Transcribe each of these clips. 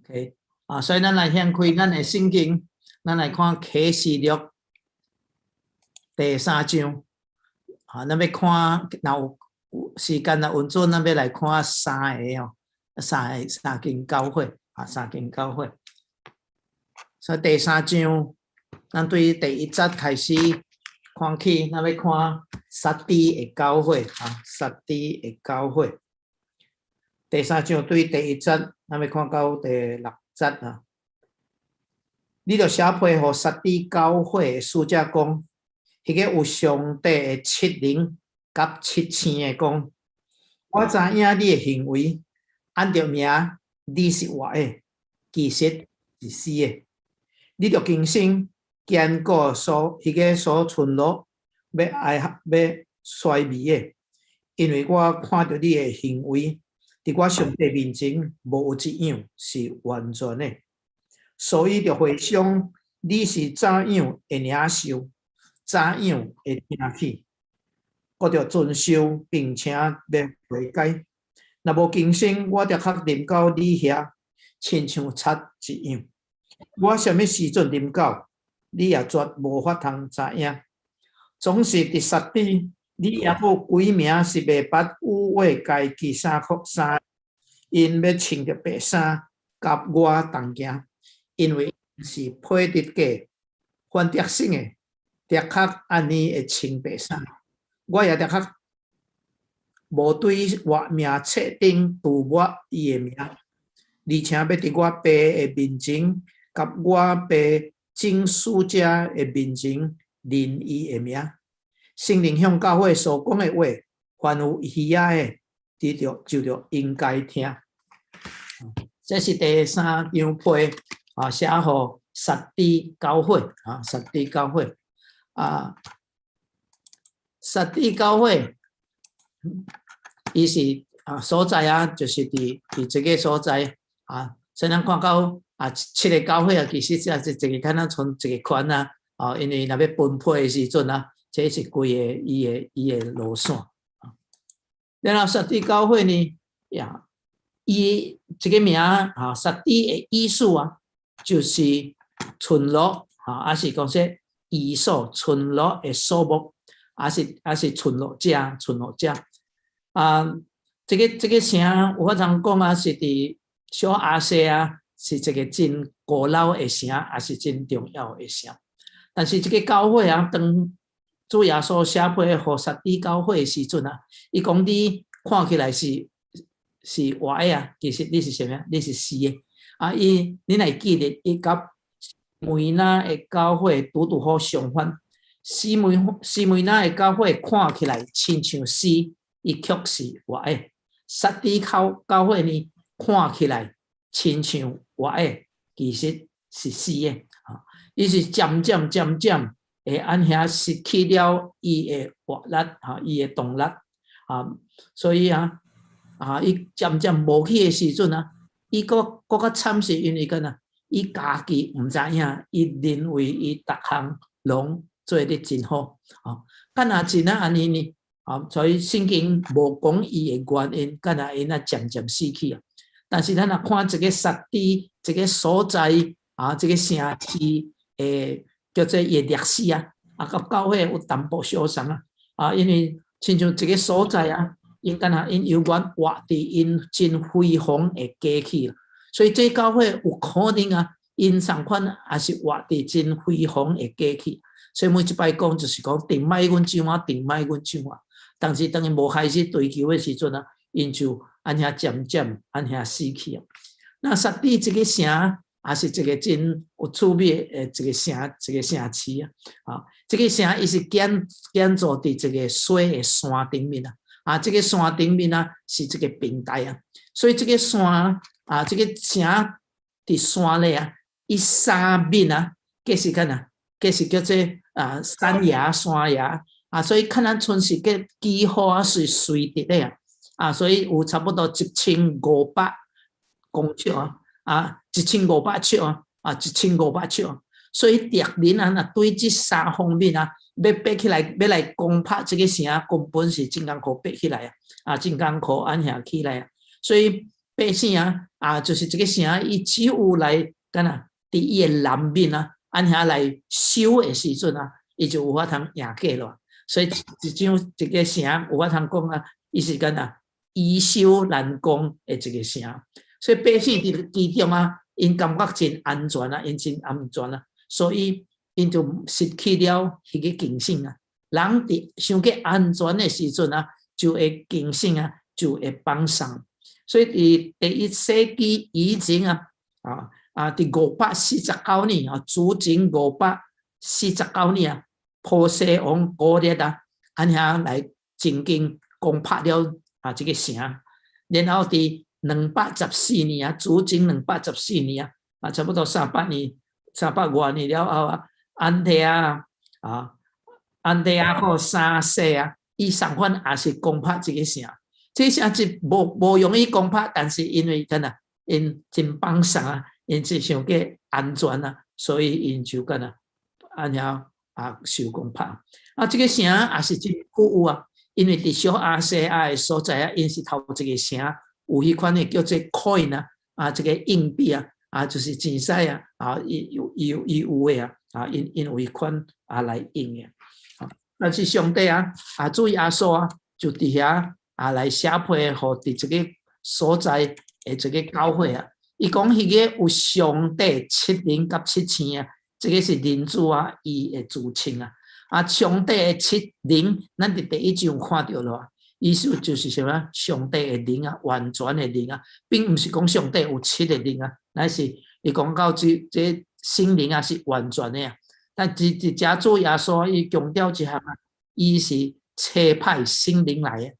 OK 啊，所以咱来掀开咱的圣经，咱来看启示录第3章啊，咱要看，若有时间若允准，咱要来看3个哦，三间教会啊，3间教会。所以第3章，咱对第1节开始看起，咱要看撒狄的教会啊，撒狄的教会。第3章对第1节，咱要看到第6节啊。你著写批予撒狄教会的使者讲，迄个有上帝的7灵甲7星的讲，我知影你的行为，按照名你是活的，其实是死的。你著谨慎坚固迄个所存落要衰微的，因为我看到你的行为，伫我上帝面前无有一样是完全的。所以就回想你是怎样会领受，怎样会听去，我就遵守，并且要悔改。若无谨慎，我就较临到你遐，亲像贼一样。我什么时阵临到，你也绝无法通知影。总是伫撒狄，你也有几名是袂捌污秽家己衫，因要穿着白衫，甲我同行。因为是配得价，反德性的，的确安尼会穿白衫。我也的确无对我名册顶涂抹伊的名，而且要伫我爸的面前，甲我爸正使者的面前认伊的名。圣灵向教会所讲的话，凡有耳仔的，就着应该听。这是第3张批。啊，写予撒狄教会啊，撒狄教会啊，撒狄教会，伊是所在啊，就是伫这个所在啊。所以咱看到7个教会啊，其实也是一个敢若像一个圈啊，因为若要分配的时阵啊，这是规个伊的路线啊。然后撒狄教会呢，伊这个名啊，撒狄的意思啊。就是村落还是讲说遗所村落的数目，还是村落者啊。这个城有法通讲啊，是伫小亚细亚是一个真古老的城，也是真重要的城。但是这个教会啊，当主耶稣写批予撒狄教会的时阵啊，伊讲你看起来是活的啊，其实你是什么？你是死的。你若记得，伊甲梅那的教会拄好相反。西梅那的教会看起来亲像死，伊却是活的。撒狄教会呢，看起来亲像活的，其实是死的。伊是渐渐会按遐失去了伊的活力，伊的动力所以伊渐渐无去的时阵啊。伊搁较惨是因为干呐，伊家己毋知影，伊认为伊逐项拢做得真好，干若真安尼呢？所以圣经无讲伊的原因，干若因渐渐死去啊。但是咱若看这个撒狄这个所在这个城市叫做伊的历史啊，甲教会有淡薄相像因为亲像这个所在啊。因敢若因永远活伫因真辉煌的过去，所以这教会有可能啊，因同款也是活伫真辉煌的过去。所以每一摆讲就是讲，定卖阮怎啊，定卖阮怎啊。但是当伊无开始追求的时阵啊，因就安遐渐渐安遐死去啊。那撒狄这个城也是一个真有趣味的一个城市啊。这个城伊是建造伫一个水的山顶面这个山顶面是这个平台所以这个山这个城伫山里伊三面皆是干呐，皆是叫做山崖所以看咱像是个几何是垂直的所以有差不多1500公尺1500尺1500尺所以敌人若对这三方面要爬起来，要来攻破这个城，根本是真艰苦爬起来真艰苦安遐起来所以百姓就是这个城，伊只有来干呐，伫伊的南面安遐来守的时阵伊就有法通赢过咯。所以一张一个城有法通讲伊是干呐，易守难攻的一个城。所以百姓伫其中因感觉真安全因真安全所以因就失去了迄个警醒人伫想去安全的时阵就会警醒就会放松。所以伫第1世纪以前伫549年主前549年波西王古列安遐来进京攻破了这个城，然后伫214年主前214年差不多300年300多年了后安提阿和3世伊相反也是攻破这个城。这城是无容易攻破，但是因为干因真放松因是想个安全所以因就干安遐受攻破。这个城也是真久有因为伫小亚细亚的所在因是头一个城有迄款的叫做 coin 这个硬币就是钱使伊有的因有迄款来用的。但是上帝主耶稣就伫遐来写配互伫这个所在的这个教会伊讲迄个有上帝7灵甲7星这个是人主伊的自称上帝的7灵咱伫第1章看到了意思就是什么？上帝的灵完全的灵并不是讲上帝有7个灵乃是伊讲到这心灵是完全的但伫遮主耶稣伊强调一项伊是差派心灵来的。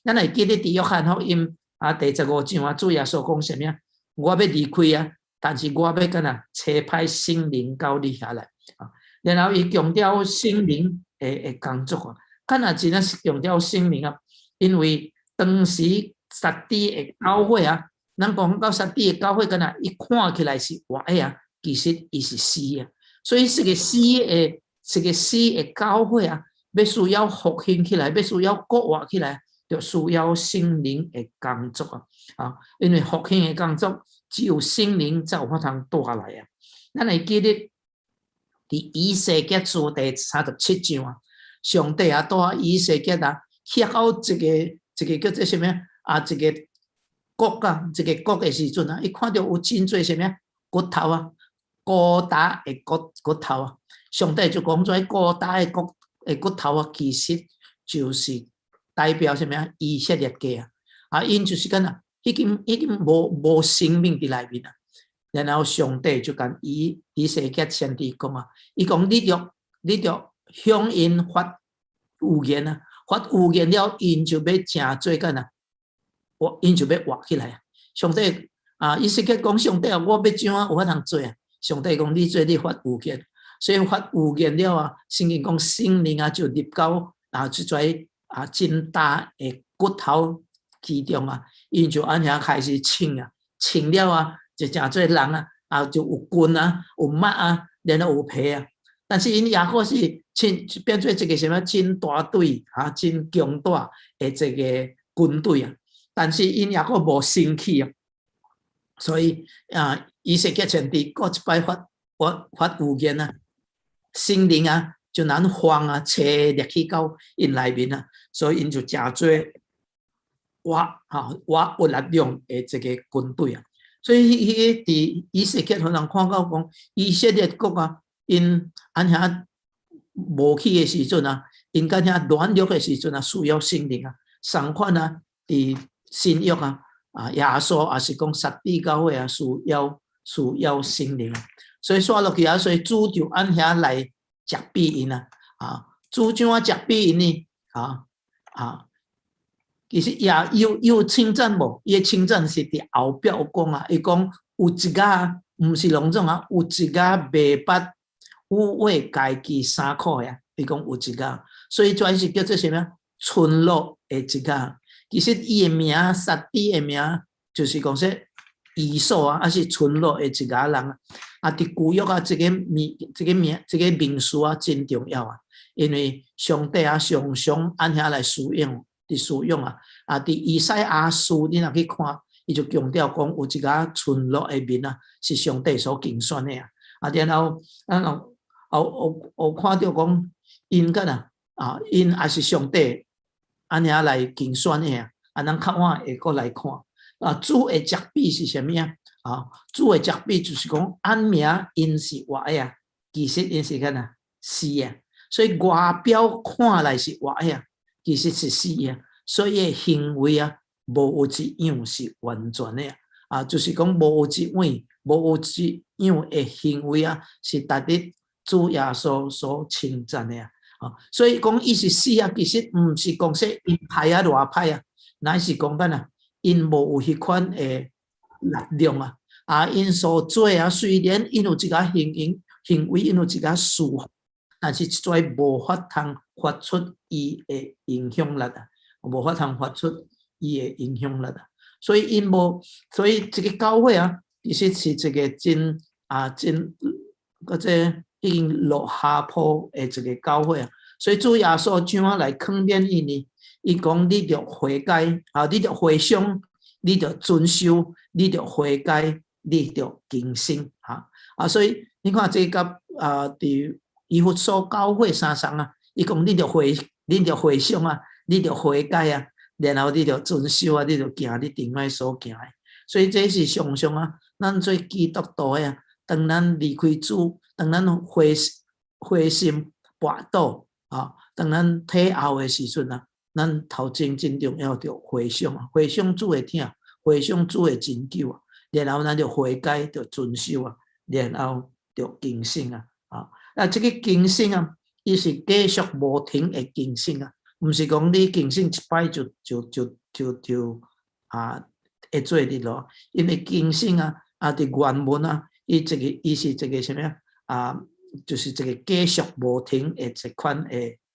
咱会记得伫约翰福音第15章主耶稣讲什么？我要离开但是我要干差派心灵到你遐来然后伊强调心灵的工作干真是强调心灵因为当时撒狄的教会咱讲到撒狄的教会伊看起来是活的其实伊是死的，所以这个死的教会要需要复兴起来，要需要国活起来，就需要心灵的工作因为复兴的工作只有心灵才有法通带来咱会记得伫以西结书第37章上帝带以西结去到一个叫做什么一个国这个国的时阵伊看到有真多什么骨头高大的骨头上帝就讲做高大的骨头其实就是代表什么以色列家因就是已经无生命伫内面然后上帝就跟以西结先知讲伊讲你着向因发预言发预言了因就要真做因就要活起来上帝以西结讲上帝我要怎有法通做上帝讲你做你发预言，所以发预言了圣经讲圣灵就入到这些真大的骨头其中因就安遐开始称了就真做人就有棍有马然后有皮但是因也或是变做一个什么真大队真强大的这个军队但是因也个无生气所以以西结先知过一摆发预言心灵就难放车入去到因内面所以因就真做有力量的这个军队所以迄个伫以西结互人看到讲以色列国因安遐无去的时阵因安遐软弱的时阵需要心灵相反伫新约耶稣也是讲撒狄教会需要心灵所以说落去所以主就安遐来食庇因主怎食庇因呢其实也有称赞无伊的称赞是伫后壁有讲伊讲有一家不是拢总有一家卖捌有为家己衫裤伊讲有一家所以专是叫做什么村落的一家其实伊的名撒狄的名就是讲说以扫是村落的一家人伫旧约这个名词真重要因为上帝常常安遐来使用伫以赛亚书你若去看伊就强调讲有一个村落的民啊，是上帝所竞选的啊。啊，然后咱有看到讲因个呐因也是上帝安尼来竞选的啊。啊，咱较晚会过来看啊，主的责备是啥物啊？啊，主的责备就是讲按名因是活的啊，其实因是干呐死啊，所以外表看来是活的啊，其实是死啊，所以行为啊，无有一样是完全的啊，就是讲无有一样的行为啊，是值得主耶稣所称赞的啊。所以讲伊是死啊，其实毋是讲说因歹啊偌歹啊，乃是讲干呐，因无有迄款的力量啊。啊，因所做啊，虽然因有一个行为，因有一个事，但是做无法通发出伊的影响力啊，无法通发出伊的影响力啊。所以因无，所以这个教会啊，其实是一个真嗰只已经落下坡的一个教会啊。所以主耶稣怎啊来劝勉伊呢？伊讲你着悔改啊，你着回想，你着遵守，你着悔改。你着更新所以你看这个伫以弗所教会三上啊，伊讲你着回想啊，你着悔改啊，然后你着遵守啊，你着行你顶爱所行的。所以这是常常啊，咱做基督徒的啊，当咱离开主，当咱灰心跋倒当咱退后的时阵啊，咱头前真重要着回想啊，回想主的疼，回想主的拯救啊。然后咱就悔改，就遵守啊，然后就更新啊，这个更新啊，伊是继续无停的更新啊，毋是讲你更新一摆就会做的咯，因为更新啊，伫原文啊，伊是一个什么啊？就是这个继续无停的一款的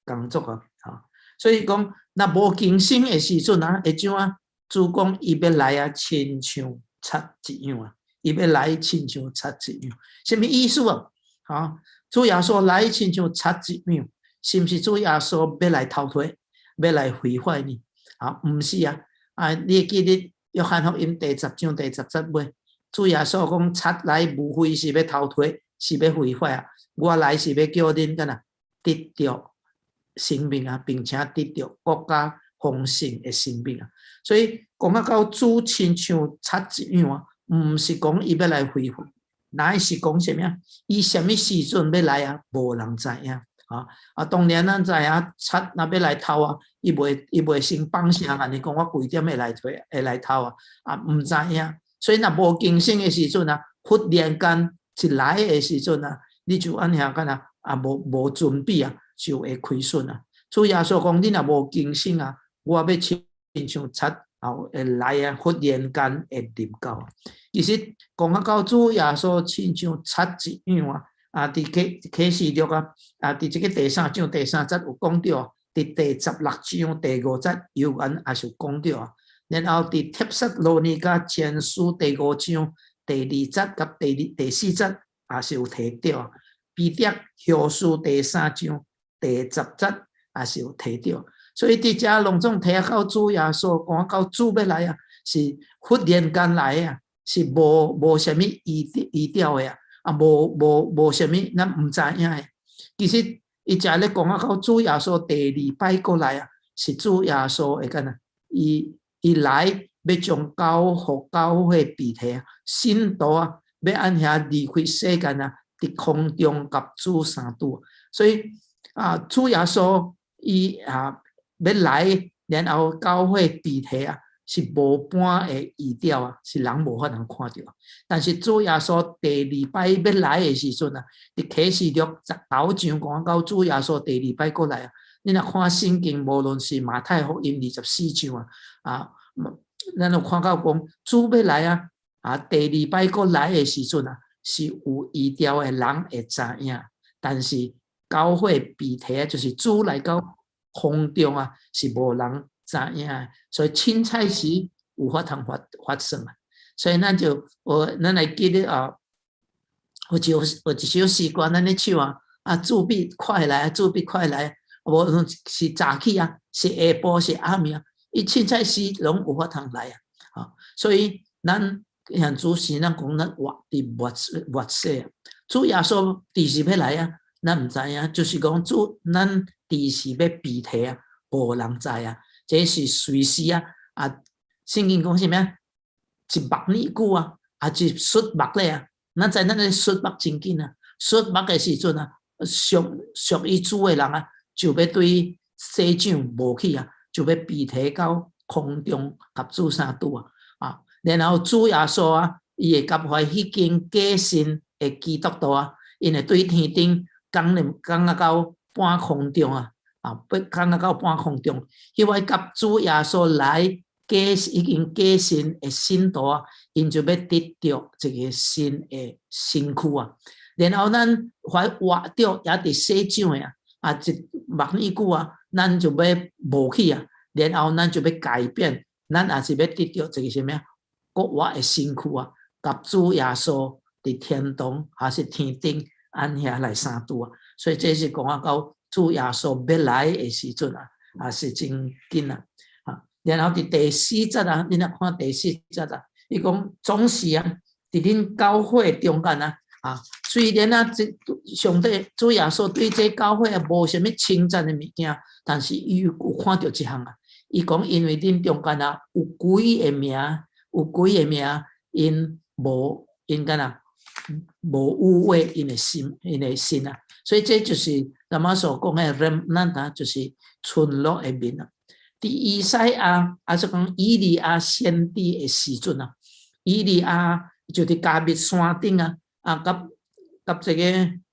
工作啊，所以讲，若无更新的时阵啊，会怎啊？主讲伊要来啊，亲像插一样啊，伊要来亲像插一样，什么意思啊？主耶稣来亲像插一样，是毋是主耶稣要来逃脱，要来毁坏呢？毋是啊！你记得约翰福音第10章第10节尾，主耶稣讲插来无非是要逃脱，是要毁坏啊！我来是要叫恁干呐得到生命啊，并且得到国家丰盛的生命啊！所以讲到主亲像插一样啊，毋是讲伊要来恢复，乃是讲什么？伊什么时阵要来啊？无人知影当然咱知影插若要来偷啊，伊袂先放声啊！你讲我几点会来偷啊？毋知影。所以若无更新的时阵啊，忽然间一来的时阵啊，你就安尼干无准备啊，就会亏损啊。主耶稣讲：你若无更新啊，我要亲像插会来啊，忽然间会临到。其实讲到主耶稣亲像插一样伫启示录伫这个第3章第3节有讲到，伫第16章第5节有关也是讲到然后伫帖撒罗尼迦前书第5章第2节甲第4节也是有提到，彼得后书第3章第10节也是有提到。所以伫遮拢总提到主耶稣，讲到主要来是忽然间来是无什么预兆的无什么咱毋知影的。其实伊遮咧讲到主耶稣第2摆过来是主耶稣会干伊来要将教会庇提信徒要按遐离开世间伫空中甲主相拄。所以主耶稣伊要来，然后教会庇提是无半的预兆是人无法通看到。但是主耶稣第2摆要来的时阵伫启示录19章讲到主耶稣第2摆过来你若看圣经，无论是马太福音24章咱有看到讲主要来第2摆过来的时阵是有预兆的人会知影，但是教会庇提就是主来到空中是无人知影，所以凊彩时有法通发生所以咱来记得有一首诗歌，咱咧唱主必快来，主必快来，无论是早起是下晡是暗暝伊凊彩时拢有法通来啊，所以咱现主是咱讲咱活伫末世啊，主耶稣第时要来啊，咱唔知影，就是讲主咱第时要被提啊，无人知啊，这是随时啊啊，圣经讲啥物啊？100年久啊，啊一xuất目咧啊，咱知咱咧xuất目真紧啊，xuất目嘅时阵啊，属于主嘅人啊，就要对世长无去啊，就要被提到空中，甲主相拄啊，啊，然后主耶稣啊，伊会甲怀迄间假信嘅基督徒啊，因会对天顶降啊到半空中啊，啊，降啊到半空中，迄位甲主耶稣来已经假信嘅信徒啊，因就要得到一个新嘅身躯啊。然后咱还活着也伫世上嘅啊，100年久啊，咱就要无去啊，然后咱就要改变，咱也是要得到一个什么啊？国活嘅身躯啊，甲主耶稣伫天堂还是天顶安遐来相拄啊。所以这是讲啊，到主耶稣要来嘅时阵啊，也是真紧啊。啊，然后伫第4节啊，你若看第4节啊，伊讲总是啊，伫恁教会中间啊。啊，虽然啊，上帝主耶稣对这教会啊无啥物称赞的物件，但是伊有看到一项啊，伊讲因为恁中间啊有几个名，因无因干啊无污秽因的心啊，所以这就是咱们所讲的 remnant 啊，就是村落的民啊。伫以赛亚啊，是讲以利亚先知的时阵啊，以利亚就伫加密山顶啊。啊，甲这个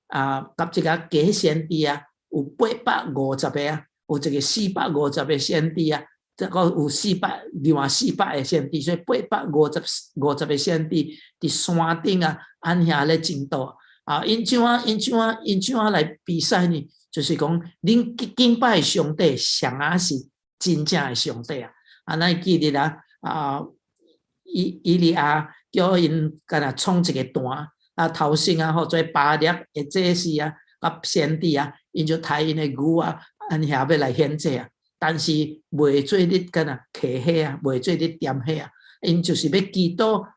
啊，甲这个假先知啊，有850个啊，有一个450个先知啊，这个有另外400个先知，所以850个先知伫山顶啊，按遐咧争斗啊，因怎啊来比赛呢？就是讲，恁敬拜上帝上啊是真正的上帝啊，啊，咱记得啦啊，以利亚叫因干那创一个坛。啊，头先啊，或者巴力的这是啊，甲先知啊，因就抬因的牛啊，按遐要来献祭啊，但是袂做你干啊，客迄啊，袂做你点迄啊，因就是要祈祷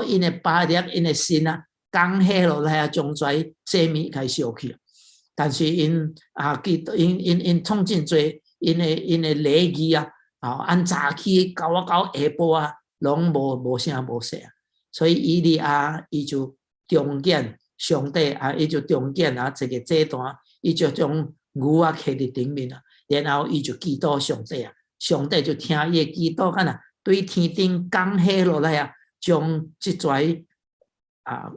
因的巴力，因的心啊，降下落来啊，将跩祭物开烧去。但是因啊，祈祷因创真侪因的礼仪啊，啊，按早起到下晡啊，拢无声无息啊，所以以利亚伊就。中间上帝啊，伊就中间啊，这个祭坛，伊就将牛啊刻伫顶面啊，然后伊就祈祷上帝啊，上帝就听伊的祈祷，干呐对天顶降下落来啊，将即跩啊，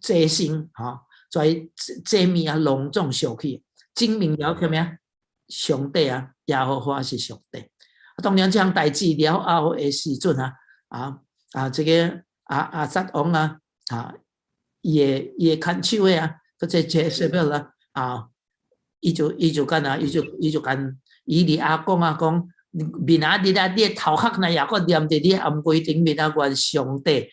祭牲哈，祭物啊隆重烧去，证明了什么啊？上帝啊，耶和华是上帝。当然，这项代志了后的时阵这个。撒王啊，也看手的啊，这说不了啊，伊就干啊，伊就干以利亚讲啊，讲面啊，你头壳那也个念伫你暗柜顶面啊，愿上帝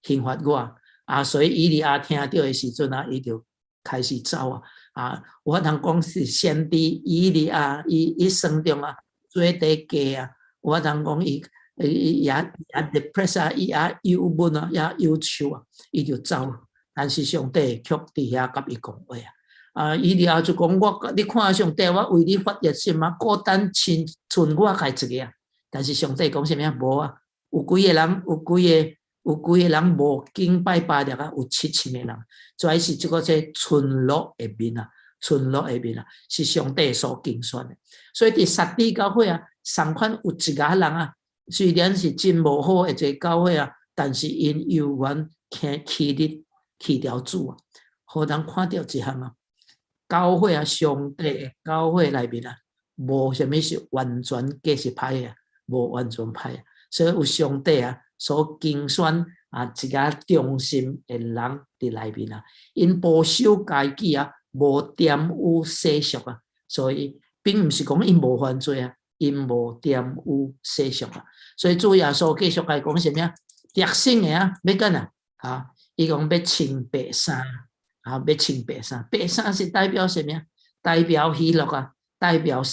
刑罚我啊，所以以利亚听到的时阵啊，伊就开始走啊，啊，我通讲是先知以利亚伊生中啊，做第家啊，我通讲伊。也 depress 啊，伊也忧闷啊，也忧愁啊，伊就走。但是上帝却伫遐甲伊讲话啊，伊利亚就讲你看上帝，我为你发热心啊，孤单剩我家一个啊。但是上帝讲啥物无啊？有几个人无敬拜巴力啊？有7000个人，主要是这个村落的面啊，是上帝所竞选的。所以伫撒底教会啊，上款有一家人啊。虽然是真无好的一个教会啊，但是因有缘去了主啊，互人看到一项啊，教会啊，上帝的教会内面啊，无啥物是完全皆是歹啊，无完全歹啊，所以有上帝啊所竞选啊一个忠心的人伫内面啊，因保守家己啊，无玷污世俗啊，所以并毋是讲因无犯罪啊。因无玷污世俗啊，所以主耶稣继续来讲什么啊？特性的啊，要干啊？啊，伊讲要穿白衫啊，要穿白衫。白衫是代表什么啊？代表喜乐啊，代表特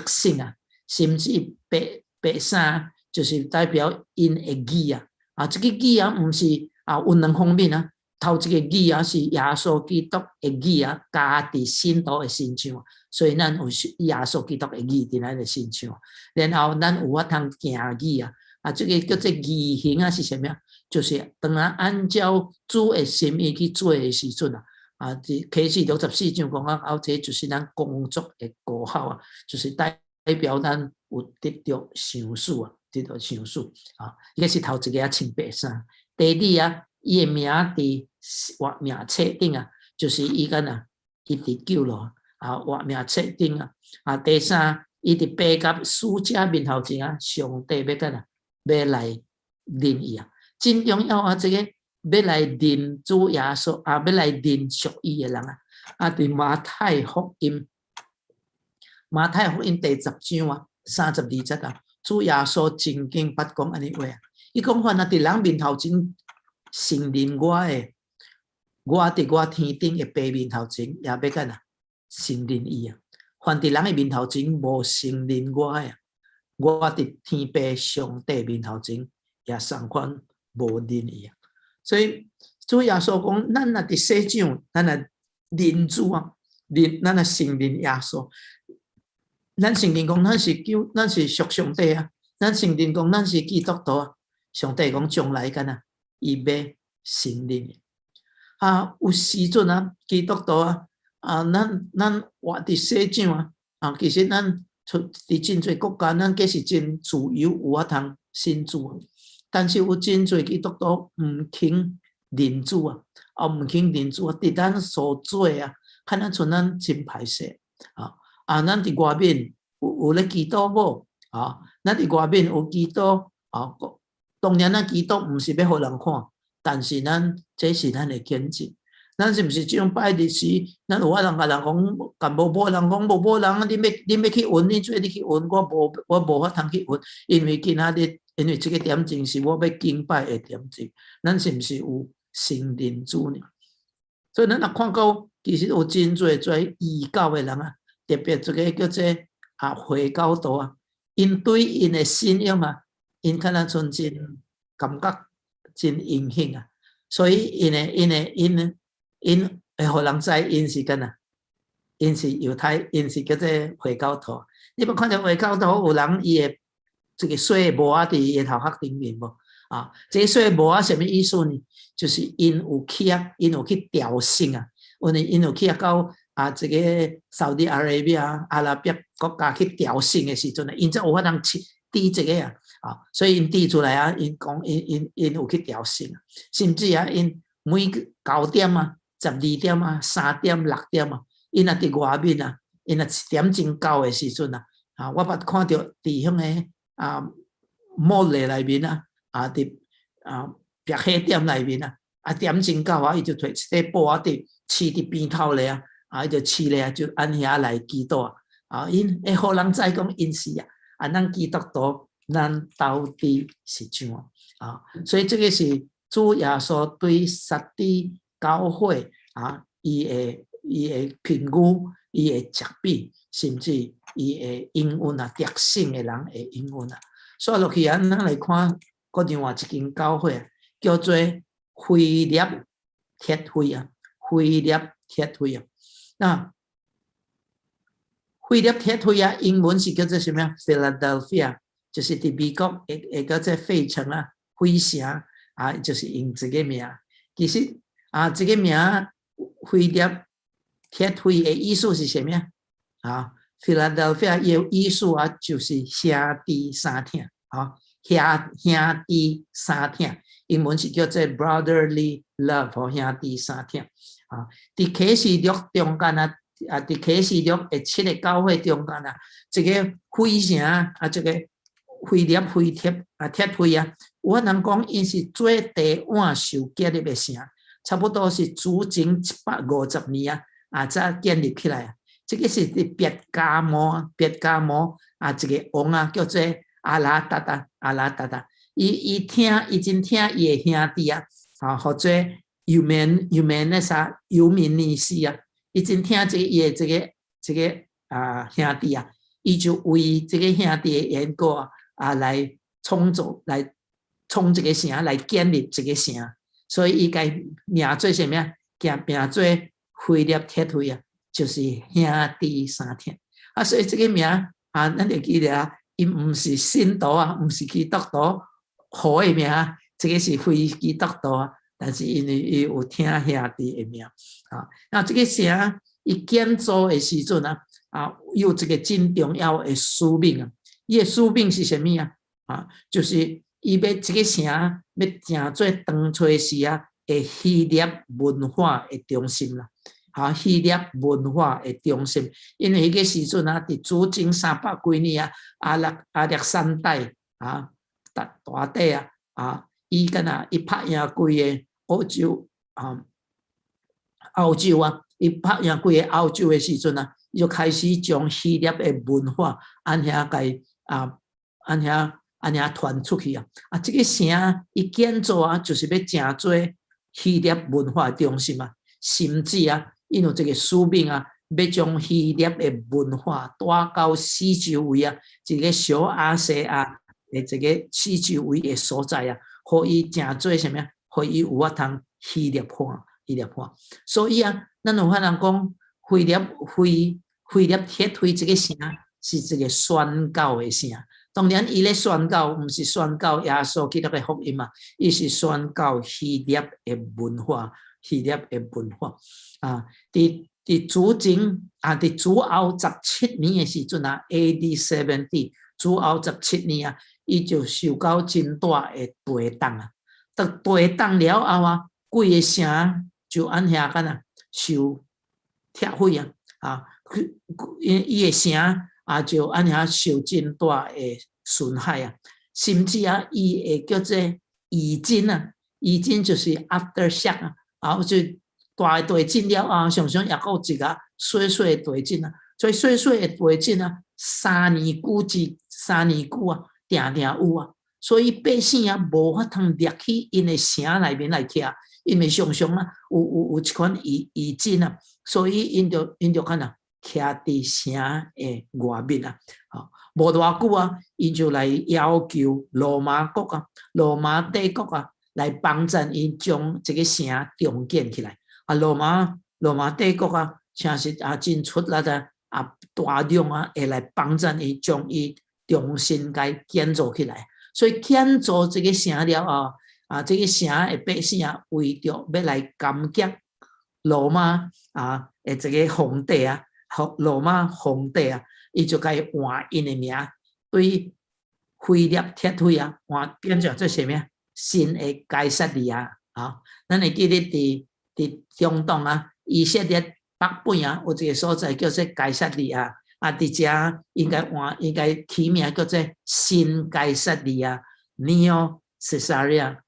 性啊，甚至白衫就是代表因的义啊，这个义啊，唔是有两方面啊。头一个义啊是耶稣基督的义啊，加伫信徒的身上，所以咱有耶稣基督的义伫咱的身上，然后咱有法通行义啊，这个叫做义行啊是什么？就是当然按照主的心意去做的时阵啊，启示录14章讲啊，这就是咱工作的果效啊，就是代表咱有得到赏赐啊，得到赏赐啊，伊个是头一个穿白衫，第二啊，伊的名伫活命册顶啊，就是伊个呐，伊伫救了活命册顶啊，第三，伊伫爬甲使者面头前啊，上帝要干要来认伊啊，真重要啊，这个要来认主耶稣要来认属伊的人伫马太福音第10章32节主耶稣正经八讲安尼话伊讲凡伫人面头前承认我的。我伫我天顶的爸面头前，也要干承认伊啊。凡伫人的面头前无承认我的，我伫天父上帝面头前也相款无认伊啊。所以主耶稣讲，咱若伫世上，咱若认主啊，咱若承认耶稣，咱承认讲咱是属上帝啊，咱承认讲咱是基督徒啊。上帝讲将来干伊要承认。有时阵基督徒咱活伫世上其实咱伫真侪国家，咱计是真自由，有法通信主但是有真侪基督徒唔肯认主唔肯认主伫咱所做看咱像咱真歹势咱伫外面有咧祈祷无咱伫外面有祈祷当然祈祷唔是要互人看。但是这是咱的见证，咱是毋是这种拜日时，咱有法通甲人讲，甲无某人讲，无某人，你要去运，你做你去运，我无法通去运，因为今仔日，因为这个点证是我要敬拜的点证，咱是毋是有承认主呢？所以咱若看到，其实有真侪异教的人特别这个叫做回教徒因对因的信仰因可能像真感觉。真影响所以因会互人知因是干因是犹太，因是叫做回教徒。你捌看到回教徒有人伊的这个水帽伫伊的头壳顶面无这个水帽什么意思呢？就是因有去朝圣因有去到这个沙特阿拉伯阿拉伯国家去朝圣的时阵因才有法通滴这个所以因滴出来因讲因有去朝圣甚至因每9点12点3点6点因若伫外面因若7点钟到的时阵我捌看到伫迄个莫内内面伫白黑店内面点钟到伊就摕一块布伫饲伫边头咧伊就饲咧就按遐来祈祷因会互人知讲因是咱基督徒咱到底是怎所以这个是主耶稣对撒狄教会伊的评语伊的责备甚至伊的应允特性的人的应允所以落去咱来看搁另外一间教会叫做腓立铁会腓立铁会那腓立铁会英文是叫做什么 Philadelphia 就是伫美国会叫做费城费城就是用这个名其实这个名腓立铁会的意思是什么Philadelphia 的意思就是兄弟三听兄弟三听英文是叫做 brotherly love 兄弟三听伫启示录中间伫启示录的7个教会中间这个费城这个腓立腓铁会有人讲因是最第晚受建立的城差不多是主前150年才建立起来这个是别加摩这个王叫做阿拉达达伊真听伊的兄弟或者尤明尼斯伊真听伊的这个兄弟伊就为这个兄弟的缘故来创造来创一个城，来建立一个城，所以伊该名做什么啊？名做腓立铁会啊，就是兄弟三天所以这个名咱就记得伊唔是信徒唔是基督徒好的名，这个是非基督徒但是因为伊有听兄弟的名那这个城伊建造的时阵有一个真重要的使命伊的使命是什么就是伊要这个城要成做当初时的希腊文化的中心啦。希腊文化的中心，因为迄个时阵伫主前300几年亚历山大大帝伊敢若伊拍赢规个欧洲伊拍赢规个欧洲的时阵伊就开始将希腊的文化安遐传出去这个城伊建造就是要成做希腊文化中心甚至因有这个使命要将希腊的文化带到四周围一个小亚细亚的这个四周围的所在互伊成做什么？互伊有法通希腊化。所以咱有法人讲腓立铁会这个城是一个宣教的城。当然，伊咧宣教，唔是宣教耶稣基督的福音伊是宣教希腊的文化。伫主前伫主后17年的时阵AD 70，主后17年伊就受到真大的地震地震了后规个城就按遐敢若受拆毁伊的城就按遐受真大的损害甚至伊会叫做余震余震就是 aftershock就大地震了常常也有一个小小的地震所以小小的地震3年久定有所以百姓无法通入去因的城内面来徛，因为常常有一款余震所以因就看徛伫城的外面无偌久因就来要求罗马国罗马帝国来帮助因将这个城重建起来罗马帝国真是真出力大量会来帮助伊将伊重新该建造起来。所以建造这个城了这个城的百姓为着要来感激罗马的这个皇帝罗马皇帝伊就该换因的名，对腓立铁会换变成做什么？新的该撒利亚咱会记得伫中东以色列北边有一个所在叫做该撒利亚伫遮应该起名叫做新该撒利亚 Neo Caesarea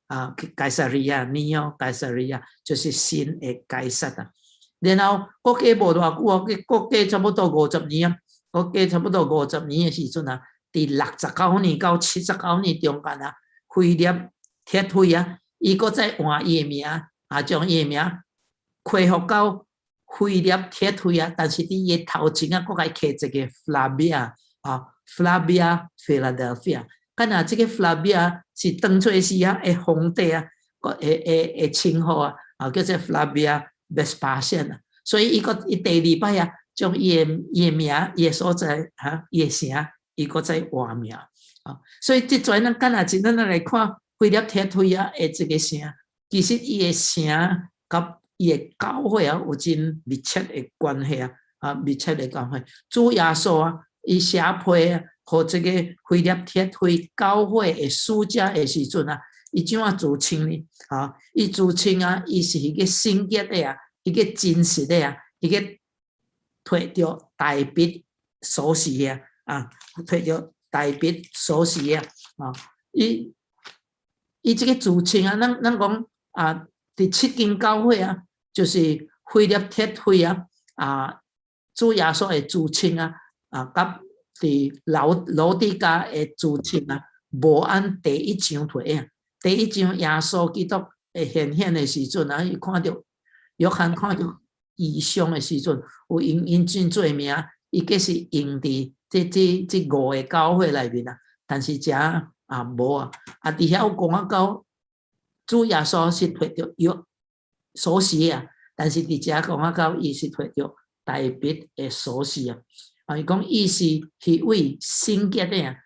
该撒利亚 Neo 该撒利亚就是新的该撒然后国家无偌久国家差不多50年国家差不多50年的时阵伫69年到79年中间腓立铁会伊搁再换伊的名将伊的名恢复到腓立铁会但是伫伊头前搁该刻一个 Flavia Flavia Philadelphia 敢若这个 Flavia 是当初时的皇帝的称号叫做 Flavia Vespasian 所以伊第2摆将伊的名伊的所在伊的城伊搁再换名所以这全咱敢若是咱来看腓立铁会的这个城其实伊的城甲伊的教会有真密切的关系密切的关系主耶稣伊写批和这个腓立铁会教会的使者的时阵伊怎样自称呢伊自称伊是一个圣洁的一个真实的一个摕着大笔所示的摕着大笔所示的伊这个自称咱讲第7间教会就是腓立铁会主耶稣的自称甲伫老底嘉的自称无按第1章摕第1章耶稣基督会现的时阵伊看到约翰看到异象的时阵有因真做名伊计是用伫这5个教会内面啊，但是遮无啊，伫遐有讲到主耶稣是摕着约锁匙啊，但是伫遮讲到伊是摕着大卫的锁匙啊，伊讲伊是迄位圣洁的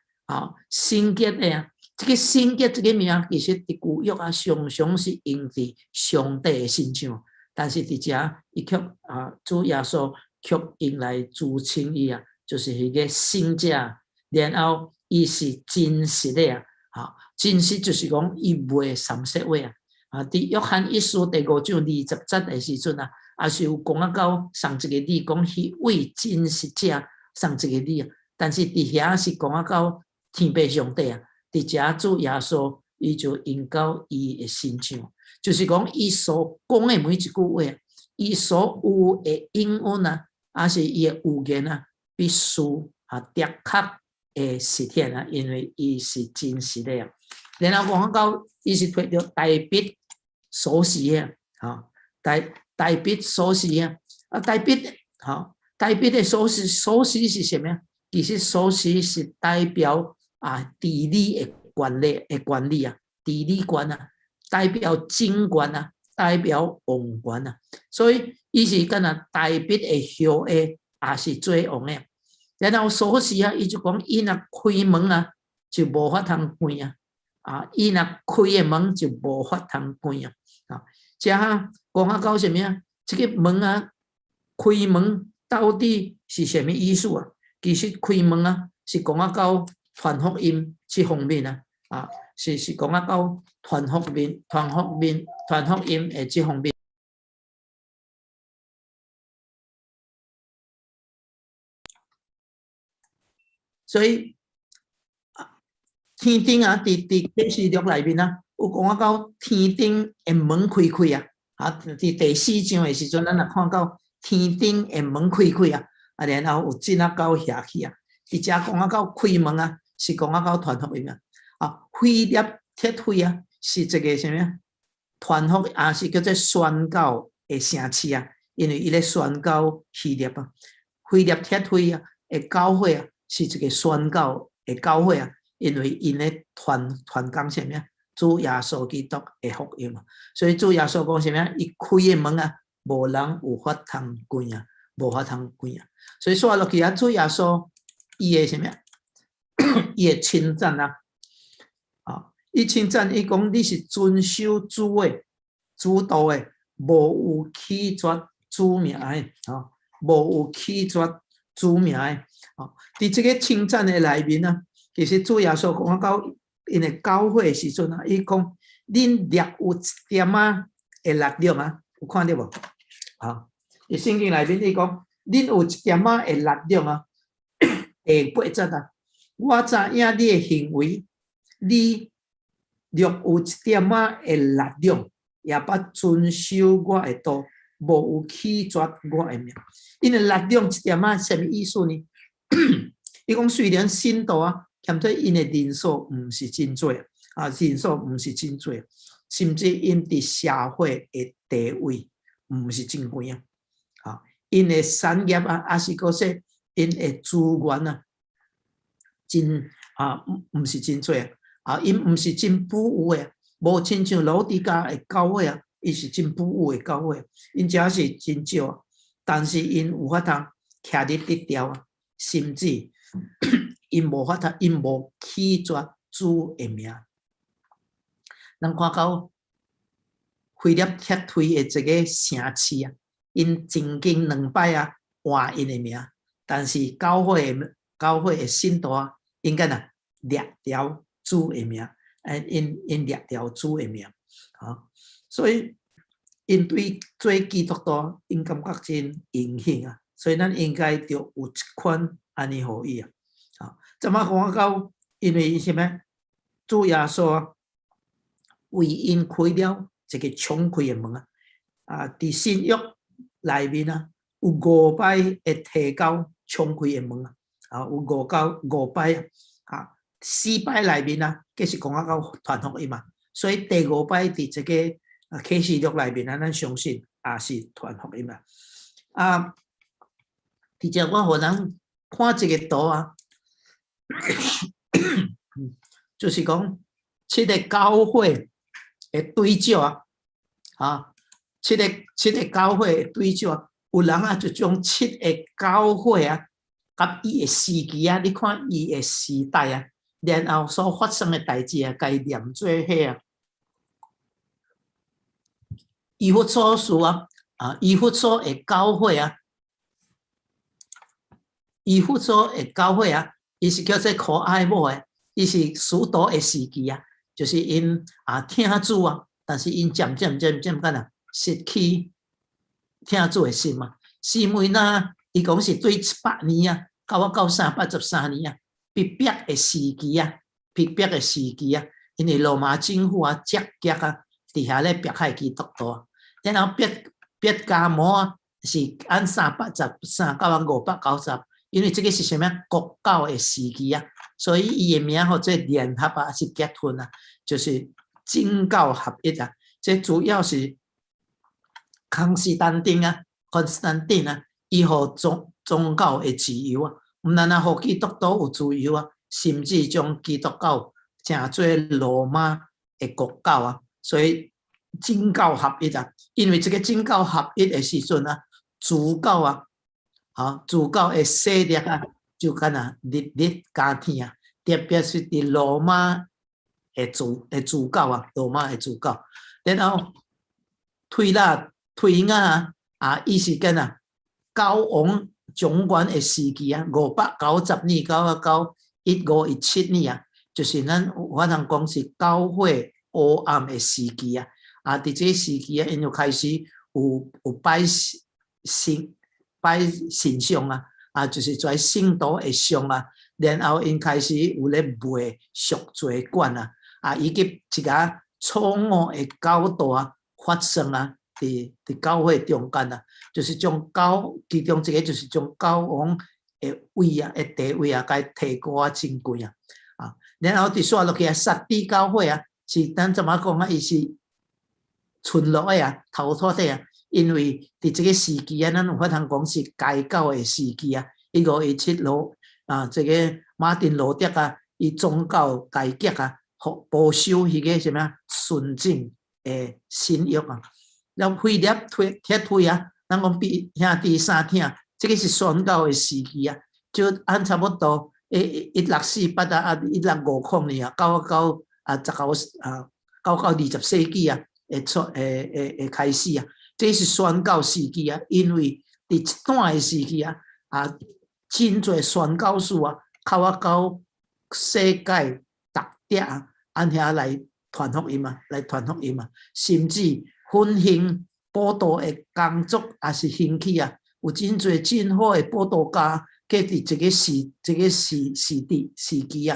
圣洁的这个圣洁这个名其实伫旧约常常是用伫上帝的身上，但是伫遮伊却主耶稣却用来自称伊就是迄个圣者，然后伊是真实的真实就是讲伊袂三色话伫约翰一书第5章20节的时阵也是有讲到上一个字讲迄位真实者上一个字但是伫遐是讲到天父上帝伫遮主耶稣伊就用到伊的身上，就是讲伊所讲的每一句话，伊所有的应允还是伊的有言必须的确的实现因为伊是真实的然后讲到伊是摕着大卫锁匙大卫锁匙大卫的锁匙是什么？其实锁匙是代表治理的管理治理权代表政权代表王权所以伊是敢若大卫的后裔也是做王的。然后锁匙伊就讲伊若开门就无法通关伊若开的门就无法通关遮讲到什么这个门开门到底是什么意思其实开门是讲到传福音这方面是讲到传福音的这方面。所以天顶伫启示录内面有讲到天顶的门开伫第4章的时阵，咱也看到天顶的门开然后有真到遐去伫遮讲到开门是讲到传福音飞碟铁腿是这个什么传福是叫做宣告的城市因为伊咧宣告希腊飞碟铁腿的教会是一个宣告的教会因为因咧传讲什么主耶稣基督的福音所以主耶稣讲什么伊开的门无人有法通关无法通关所以说落去主耶稣伊的什么伊的称赞伊称赞伊讲你是遵守主的主道的无有弃绝主名的无有弃绝主名的伫这个称赞的内面其实主耶稣讲到因的教会时阵伊讲恁略有一点的力量有看到无伊圣经内面伊讲恁有一点的力量第8节我知影你的行为你略有一点的力量也捌遵守我的道无有弃绝我的名因的力量一点什么意思呢伊讲虽然信徒欠做因的人数毋是真多人数毋是真多甚至因伫社会的地位毋是真高因的产业还是个说因的资源真毋是真多因毋是真富有的无亲像老底家的教会伊是真富有的教会因遮是真少但是因有法通徛伫得调甚至因无法通因无弃绝主的名咱看到飞碟铁腿的这个城市因曾经2摆换因的名但是教会的信徒因敢若掠调主的名因掠调主的名所以因对做基督徒因感觉真荣幸所以咱应该着有一款安尼互伊怎么讲到因为什么主耶稣为因开了一个敞开的门伫新约内面有5摆会提到敞开的门有5摆4摆内面计是讲到传福音所以第5摆伫这个启示录内面咱相信也是传福音伫遮我互咱看这个图啊，就是讲7个教会的对照啊，啊，7个教会的对照啊，有人啊就将7个教会啊，甲伊的时期啊，你看伊的时代啊，然后所发生的代志啊，甲伊念做迄啊，以弗所书啊，以弗所的教会啊。以弗所的教会啊，伊是叫做可爱某的，伊是使徒的时期啊，就是因听主啊，但是因渐干啊，失去听主的心嘛，是因为呢，伊讲是对700年啊，到383年啊，逼迫的时期啊，逼迫的时期啊，因为罗马政府啊，积极啊，伫遐咧迫害基督徒，然后逼加摩啊，是按383到590。因为这个是什么国教的时期啊，所以伊的名或者联合啊，是结婚啊，就是政教合一啊。这主要是康斯坦丁啊，伊互宗教的自由啊，唔单单互基督徒有自由啊，甚至将基督教成做罗马的国教啊，所以政教合一啊。因为这个政教合一的时阵啊，主教啊。主教的势力啊，就敢若日加添啊，特别是伫罗马的主教啊，罗马的主教，然后推啊，伊是敢若教王掌权的时期啊，590年到1517年啊，就是咱我通讲是教会黑暗的时期啊，伫这时期啊，因就开始有摆神像啊，就是在圣徒的像啊，然后因开始有咧卖赎罪券啊，以及一个错误的教导啊发生啊，伫教会中间啊，就是将其中一个就是将教皇的位啊、的地位啊，甲提高啊真贵啊，然后伫刷落去啊，撒底教会啊，是咱怎么讲啊？伊是存落的啊，头拖底啊。因为伫这个时期啊，咱有法通讲是改教的时期啊，1517这个马丁路德啊，伊宗教改革啊，保守迄个什么纯正的信仰啊，然后腓力铁推啊，咱讲比兄弟三听，这个是宣教的时期啊，就按差不多16481650年啊，1920世纪啊，会开始啊。这是宣教时期啊，因为伫一段的时期啊，真侪宣教士啊，靠到世界各地啊，按遐来传福音啊，甚至分兴布道的工作也是兴起啊，有真侪真好的布道家，佮伫这个时期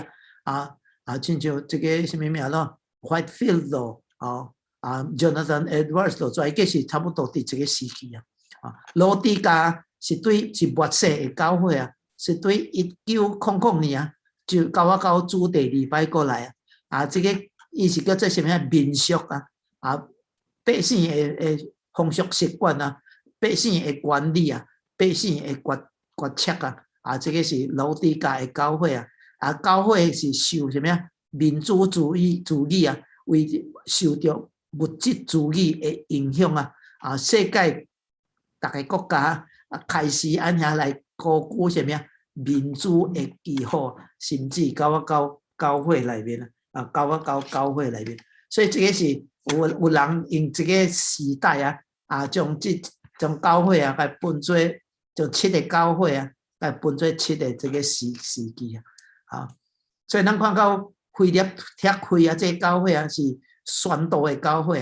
啊，亲像这个什么名咯 ，Whitefield 咯，Jonathan Edwards 就在计是差不多伫这个时期啊。罗底加是末世的教会啊，是对1900年啊，就到主第2摆过来啊。这个伊是叫做什么民俗啊？百姓的风俗习惯啊，百姓的管理啊，百姓的决策啊。这个是罗底加的教会啊。教会是受什么民主主义啊，为受到物质主义的影响啊，世界各个国家开始按遐来鼓舞什么民主的旗号，甚至到教会内面到教会内面，所以这个是有人用这个时代将教会甲分做将7个教会甲分做7个这个时期所以咱看到腓力铁会这个教会是宣道的教会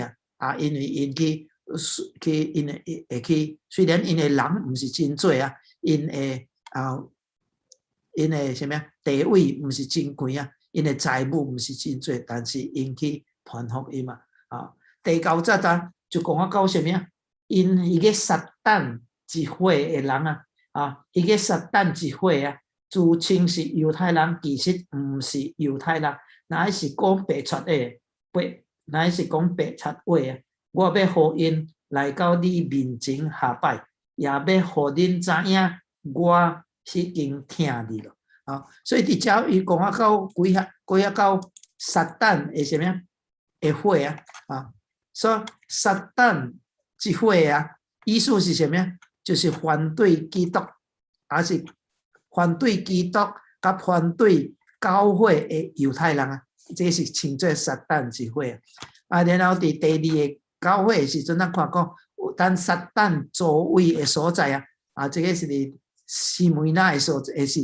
因为因去虽然因的人不是真多因的什么地位不是真贵因的财务不是真多，但是因去传福音第9节就讲到什么因一个撒旦之会的人一个撒旦之会自称是犹太人，其实不是犹太人，乃是讲白贼的乃是讲白贼话我要互因来到你面前下拜，也要互恁知影我已经听你了啊。所以伫遮伊讲啊到几到撒旦的什么的火啊啊，所以撒旦之火啊，意思是什么？就是反对基督，还是反对基督，甲反对教会的犹太人啊，这是称作撒旦之火啊。然后伫第二个教会的时阵，咱看讲，当撒旦座位的所在啊，啊，这个是伫西门那的时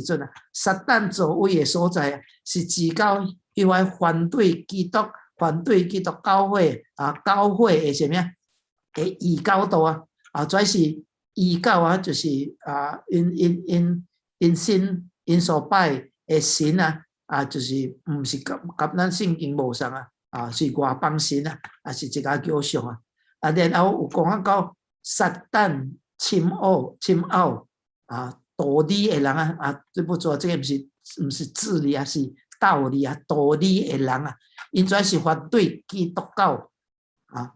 阵啊，撒旦座位的所在啊，是指教因为反对基督、反对基督教会啊，教会的什么的异教徒啊，啊，主要是异教啊，就是啊，因所拜的神啊，啊，就是唔是甲咱圣经无相啊，啊，是外邦神啊，啊，是一家偶像啊，啊，然后有讲到撒旦侵奥啊，道理的人啊，啊，对不住，这个不是智理啊，是道理啊，道理的人啊，因主要是反对基督教啊。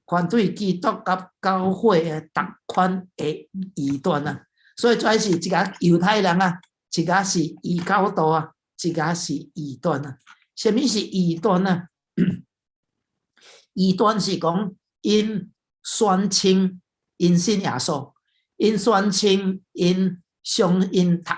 反对基督甲教会的逐款的异端啊，所以主要是一个犹太人啊，一个是异教徒啊，一个是异端啊。什么是异端呢？异端是讲因宣称因信耶稣，因宣称因读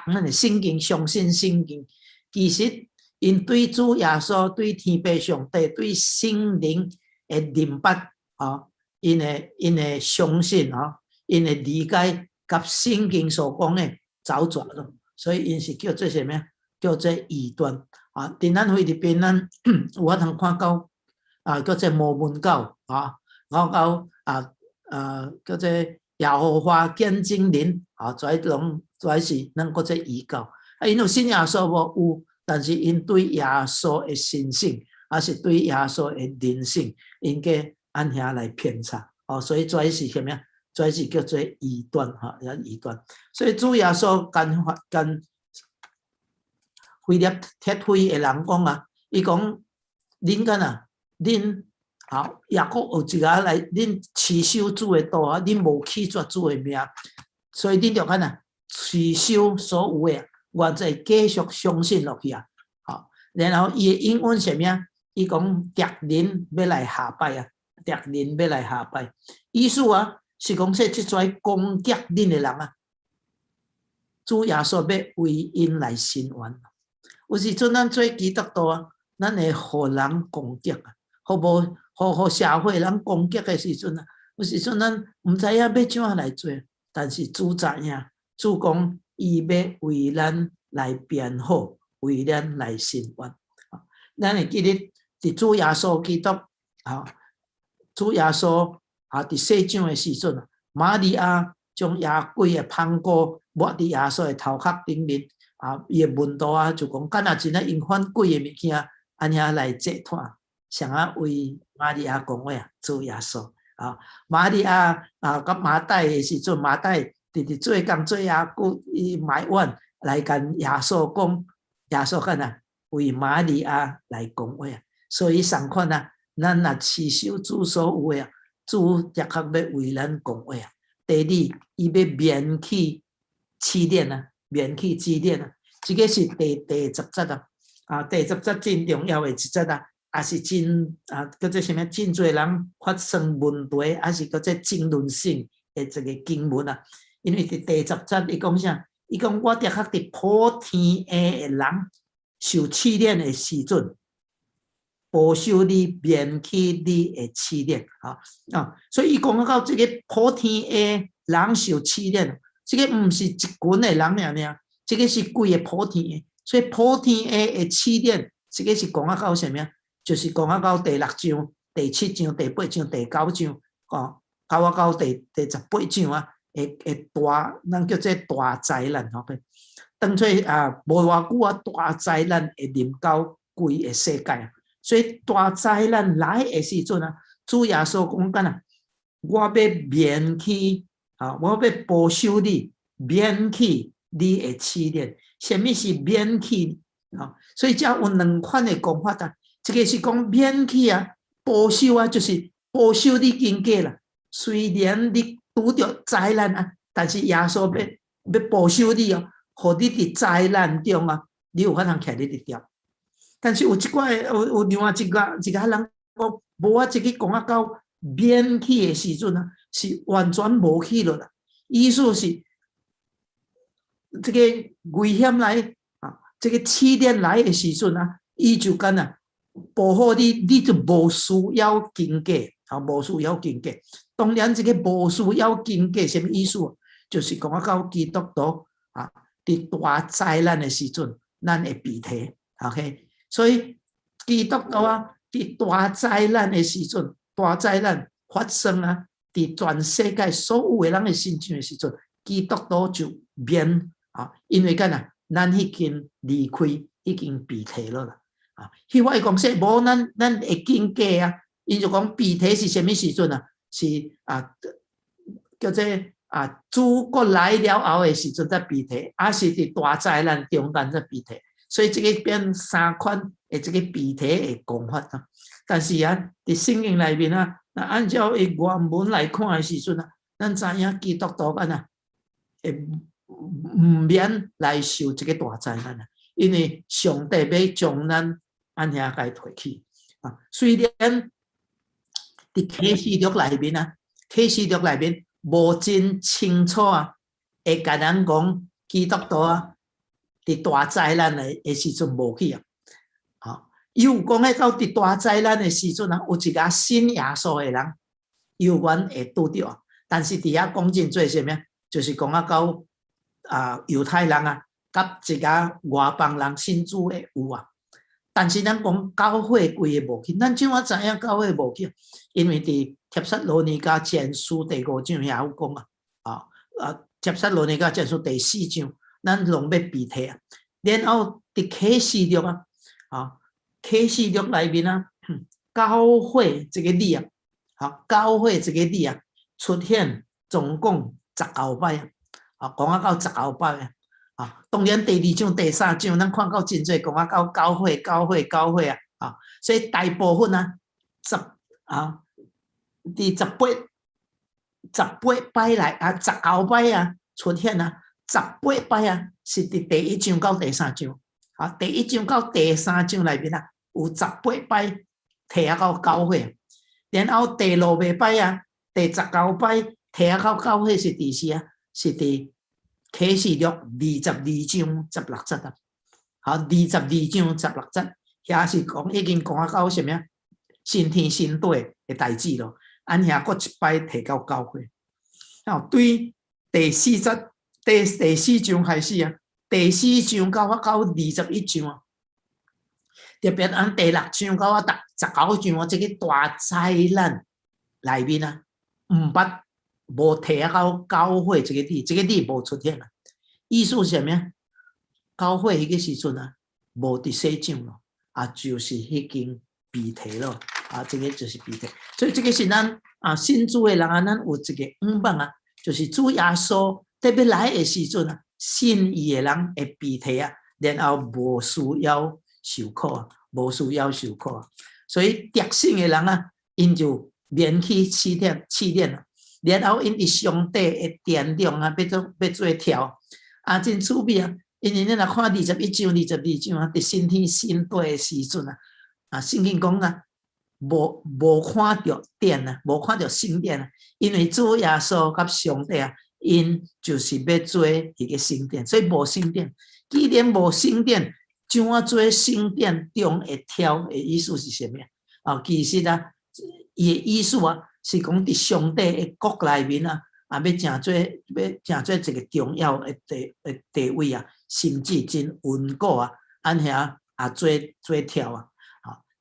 咱的圣经，相信圣经，其实因对主耶稣、对天父上帝、对圣灵的明白。啊，因的相信啊，因的理解甲圣经所讲的走转咯，所以因是叫做什么？叫做异端啊。伫咱菲律宾，咱有法通看到啊，叫做摩门教啊，然后叫做耶和华见证人啊，主要是咱叫做异教啊。因有信耶稣无？有，但是因对耶稣的神性，还是对耶稣的人性，应该。按遐来偏差哦，所以这是什么？这是叫做异端哈，异端。所以主耶稣跟腓力铁灰的人讲啊，伊讲恁干啊，恁好也阁有一个来，恁持守主的道啊，恁无弃绝主的名，所以恁就干啊，持守所有的，我再继续相信落去啊。好，然后伊的英文什么？伊讲敌人要来下拜啊。敌人要来下拜，意思啊是讲说即种攻击恁的人啊，主耶稣要为因来伸冤。有时阵咱做基督徒啊，咱会互人攻击啊，互社会人攻击的时阵啊，有时阵咱唔知影要怎样来做，但是主知影，主讲伊要为咱来辩护，为咱来伸冤。咱会记得伫主耶稣基督啊。主耶稣啊，伫洗掌的时阵，玛利亚将野鬼的芳膏抹伫耶稣的头壳顶面啊，伊的门徒啊就讲，敢若真啊因犯鬼的物件，安遐来解脱，谁啊为玛利亚讲话啊？主耶稣啊，玛利亚啊，甲马代的时阵，马代直做工做野鬼，伊埋怨来跟耶稣讲，耶稣敢若为玛利亚来讲话，所以相款啊。咱若持守主所有的，主的确要为咱讲话。第二，伊要免去试炼啊，免去试炼啊。这个是第10节啊，啊，第10节真重要的一节啊，也是真啊，叫做什么？真侪人发生问题，还是叫做争论性的这个经文啊。因为第10节伊讲啥？伊讲我的确伫普天下的人受试炼的时阵。保守你，免去你的试炼啊！所以伊讲到这个普天下人受试炼，这个唔是一群的人尔，这个是规个普天下。所以普天下的试炼，这个是讲到什么？就是讲到第6章、第7章、第8章、第9章，到第18章啊，会大，咱叫做大灾难，OK。当初啊，无偌久啊，大灾难会临到规个世界。所以大灾难来的时阵啊，主耶稣讲干啊，我要免去啊，我要保守你，免去你的试炼。什么是免去啊？所以才有2款的讲法啊。这个是讲免去啊，保守啊，就是保守你经过啦。虽然你拄着灾难啊，但是耶稣要保守你哦，互你伫灾难中啊，你有法通徛你得掉。但是有一寡有另外一个人讲，无我即个讲啊到免去的时阵啊，是完全无去了啦。意思是这个危险来啊，这个试炼来的时阵啊，伊就干啊保护你，你就无需要经过啊，无需要经过。当然，这个无需要经过什么意思？就是讲到基督徒啊，伫大灾难的时阵，咱会避退 ，OK。所以基督徒啊，伫大灾难的时阵，大灾难发生啊，伫全世界所有的人的身上的时阵，基督徒就免啊，因为干啊，咱已经离开，已经避退了啦。啊，迄话伊讲说，无咱会经过啊，因就讲避退是什么时阵啊？是啊，叫做啊，主国来了后的时阵才避退，还是伫大灾难中间才避退。所以这个变三款的这个避退的讲法啊。但是啊，伫圣经内面啊，那按照伊原文来看的时阵啊，咱知影基督徒干啊，会唔免来受这个大灾难啊，因为上帝要将咱安遐该提起啊。虽然伫启示录内面啊，启示录内面无真清楚啊，会甲咱讲基督徒啊，伫大灾难的时阵无去啊。好，又讲迄到伫大灾难的时阵啊，有一个信耶稣的人，有缘会拄着啊。但是伫遐讲真做啥物？就是讲到犹太人啊，甲一个外邦人信主的有啊。但是咱讲教会规个无去，咱怎啊知影教会无去？因为伫帖撒罗尼迦前书第5章也有讲啊，帖撒罗尼迦前书第4章，咱拢要避退啊。然后伫启示录啊，启示录内面啊，教会这个字啊，教会这个字啊，出现总共19摆啊，讲到19摆啊。当然第2章、第3章，咱看到真侪讲到教会啊，所以大部分啊第18摆来啊，19摆啊出现啊，18摆啊是伫第1章到第3章啊，第1章到第3章内面啊有18摆提到教会，然后第6摆啊，第19摆提到教会是第4啊，是伫启示录22章16节啊，好，22章16节，遐是讲已经讲到什么新天新地的代志咯。按遐搁一摆提到教会，对第4节第4章开始啊，第4章到21章啊，特别按第6章到19章啊，这个大灾难内面啊，毋捌无提到教会这个字，这个字无出现啊。意思是什么？教会迄个时阵啊，无伫世上咯，啊，就是已经避退了啊，这个就是避退。所以这个是咱信主的人啊，咱有一个愿望啊，就是主耶稣特别来的时阵啊，信伊的人会避退啊，然后无需要受苦啊，无需要受苦啊。所以得胜的人啊，因就免去试炼啊，然后因伫上帝的殿中啊，要做跳啊，真趣味啊！因为你若看21章、22章啊，伫新天新地的时阵啊，圣经讲啊，无看到殿啊，无看到圣殿啊，因为主耶稣甲上帝啊，因就是要做一个圣殿，所以无圣殿。既然无圣殿，怎啊做圣殿中会跳的意思是什么啊？其实啊，伊的意思啊，是讲伫上帝的国内面啊，要成做一个重要的地位啊，甚至真稳固啊，按遐做跳啊。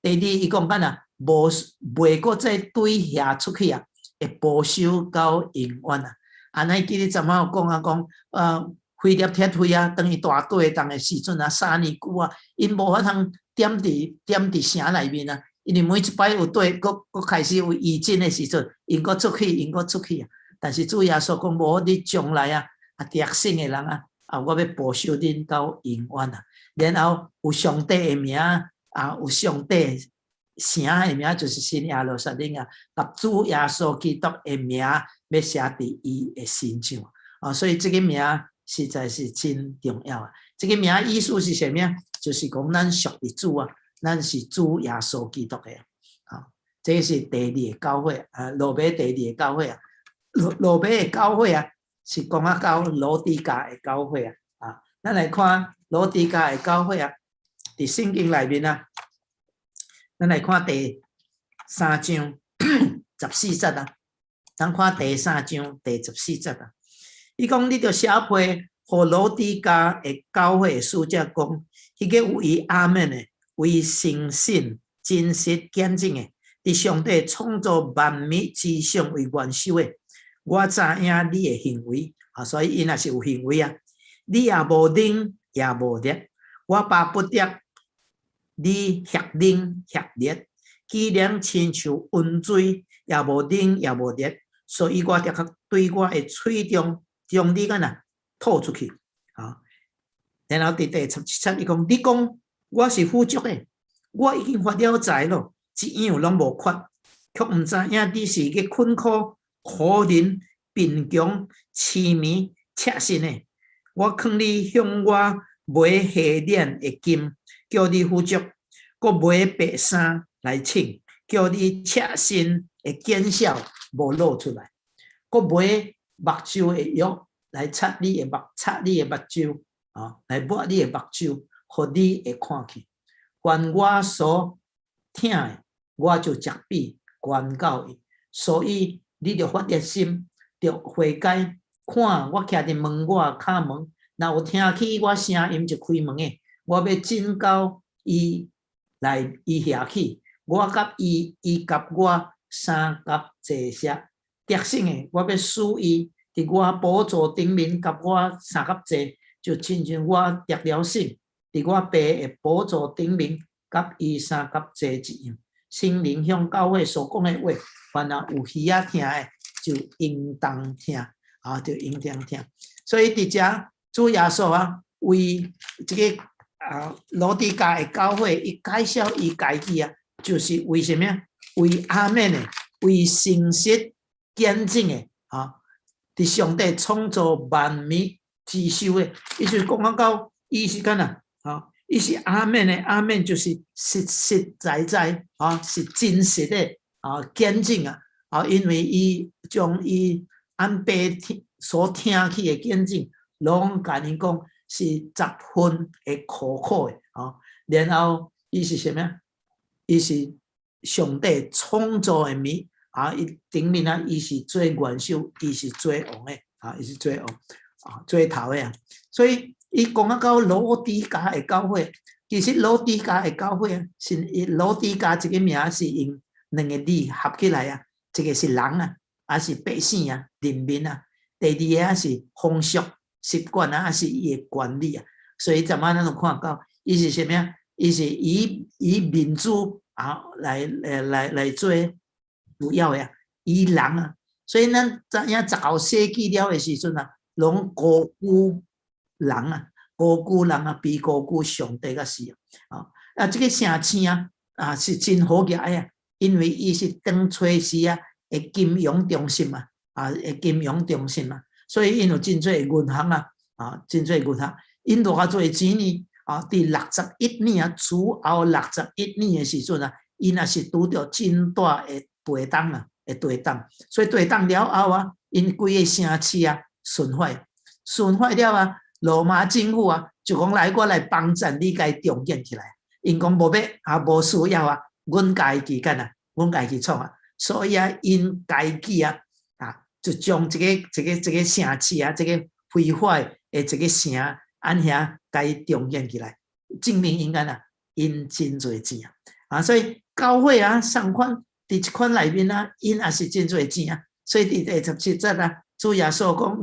第二，伊讲干啊，袂搁再对遐出去啊，会保守到永远啊。安尼记日昨晚有讲飞碟铁腿啊，当伊大对当的时阵啊，3年久啊，因无法通踮伫城内面啊，因为每一摆有对，搁开始有疫情的时阵，因搁出去啊。但是主耶稣讲无，你将来啊，得胜的人啊，我要保守恁到永远啊。然后有上帝的名有上帝城的名，就是新耶路撒冷啊，甲主耶稣基督的名要写伫伊的身上啊。所以这个名实在是真重要啊！这个名意思是什么？就是讲咱属于主啊，咱是主耶稣基督的啊。这是第二个教会啊，罗马第二个教会啊，罗马的教会啊，是讲啊到罗底加的教会啊。啊，咱来看罗底加的教会啊，伫圣经内面啊，咱来看第3章14节啊，咱看第3章第14节啊。伊讲你着写批，互罗底加的教会的使者讲，迄个为阿门的，为诚信、真实、见证的，伫上帝创造万物之上为元首的。我知影你的行为啊，所以因也是有行为啊。你也无冷也无热，我巴不得你或冷或热。既然亲像温水，也无冷也无热，所以我得对我的嘴中将你吐出去啊。然后第17节伊讲，你讲我是富足的，我已经发了财咯，一样拢无缺，却毋知影你是个困苦、可怜、贫穷、痴迷、赤身的。我劝你向我买下链的金，叫你富足；搁买白衫来穿，叫你赤身的见笑无露出来；搁买目睭的药来擦你的目睭啊，来抹你的目睭，互你会看去。凡我所听的，我就责备管教伊。所以你着发热心，着悔改。看我徛伫门外敲门，若有听起我声音就开门的，我要警告伊来伊遐去。我甲伊甲我三甲坐下，得胜的，我要使伊伫我宝座顶面甲我三甲坐，就亲像我得了胜，伫我爸的宝座顶面甲伊三甲坐一样。圣灵向教会所讲的话，凡若有耳仔听的，就应当听。啊，就应当听，所以伫遮主耶稣啊，为这个罗底加的教会，伊介绍伊家己啊，就是为什么？为阿门的，为诚实见证的啊，伫上帝创造万物之首的，伊就讲到，伊是干呐？啊，伊是阿门的，阿门就是实实在在啊，是真实的啊见证啊，啊，因为伊将伊按爸所听起的见证，拢甲因讲是10分的可的啊。然后伊是什么？伊是上帝创造的物啊！伊顶面啊，伊是最元首，伊是最王的啊，伊是最王啊，最头的啊。所以伊讲到罗底加的教会，其实罗底加的教会啊，是罗底加这个名是用两个字合起来啊，一个是人啊。还是百姓啊，人民啊，第二个是风俗习惯啊，还是伊的管理啊，所以怎么咱就看到，伊是什么？伊是以民主啊来做主要的，以人啊，所以咱怎样19世纪了的时阵啊，拢高估人啊，高估人啊，比高估上帝个事啊，啊，这个城市啊是真好个呀，因为伊是当初时啊。会金融中心嘛，啊，会金融中心嘛，所以因有真侪银行啊，啊，真侪银行，因偌侪钱呢，啊，伫61年啊，主后61年的时阵啊，因也是拄着真大的地震啊，地震，所以地震了后啊，因规个城市啊损坏了啊，罗马政府啊就讲来我来帮衬你家重建起来，因讲无要啊，无需要啊，阮家己干啊，阮家己创啊。所以啊，因家己啊，就将这个城市啊，这个废坏的这个城按遐家重建起来，证明因干啊，因真侪钱啊，所以教会啊，上款伫这款内面啊，因也是真侪钱啊，所以伫第17节啊，主耶稣讲，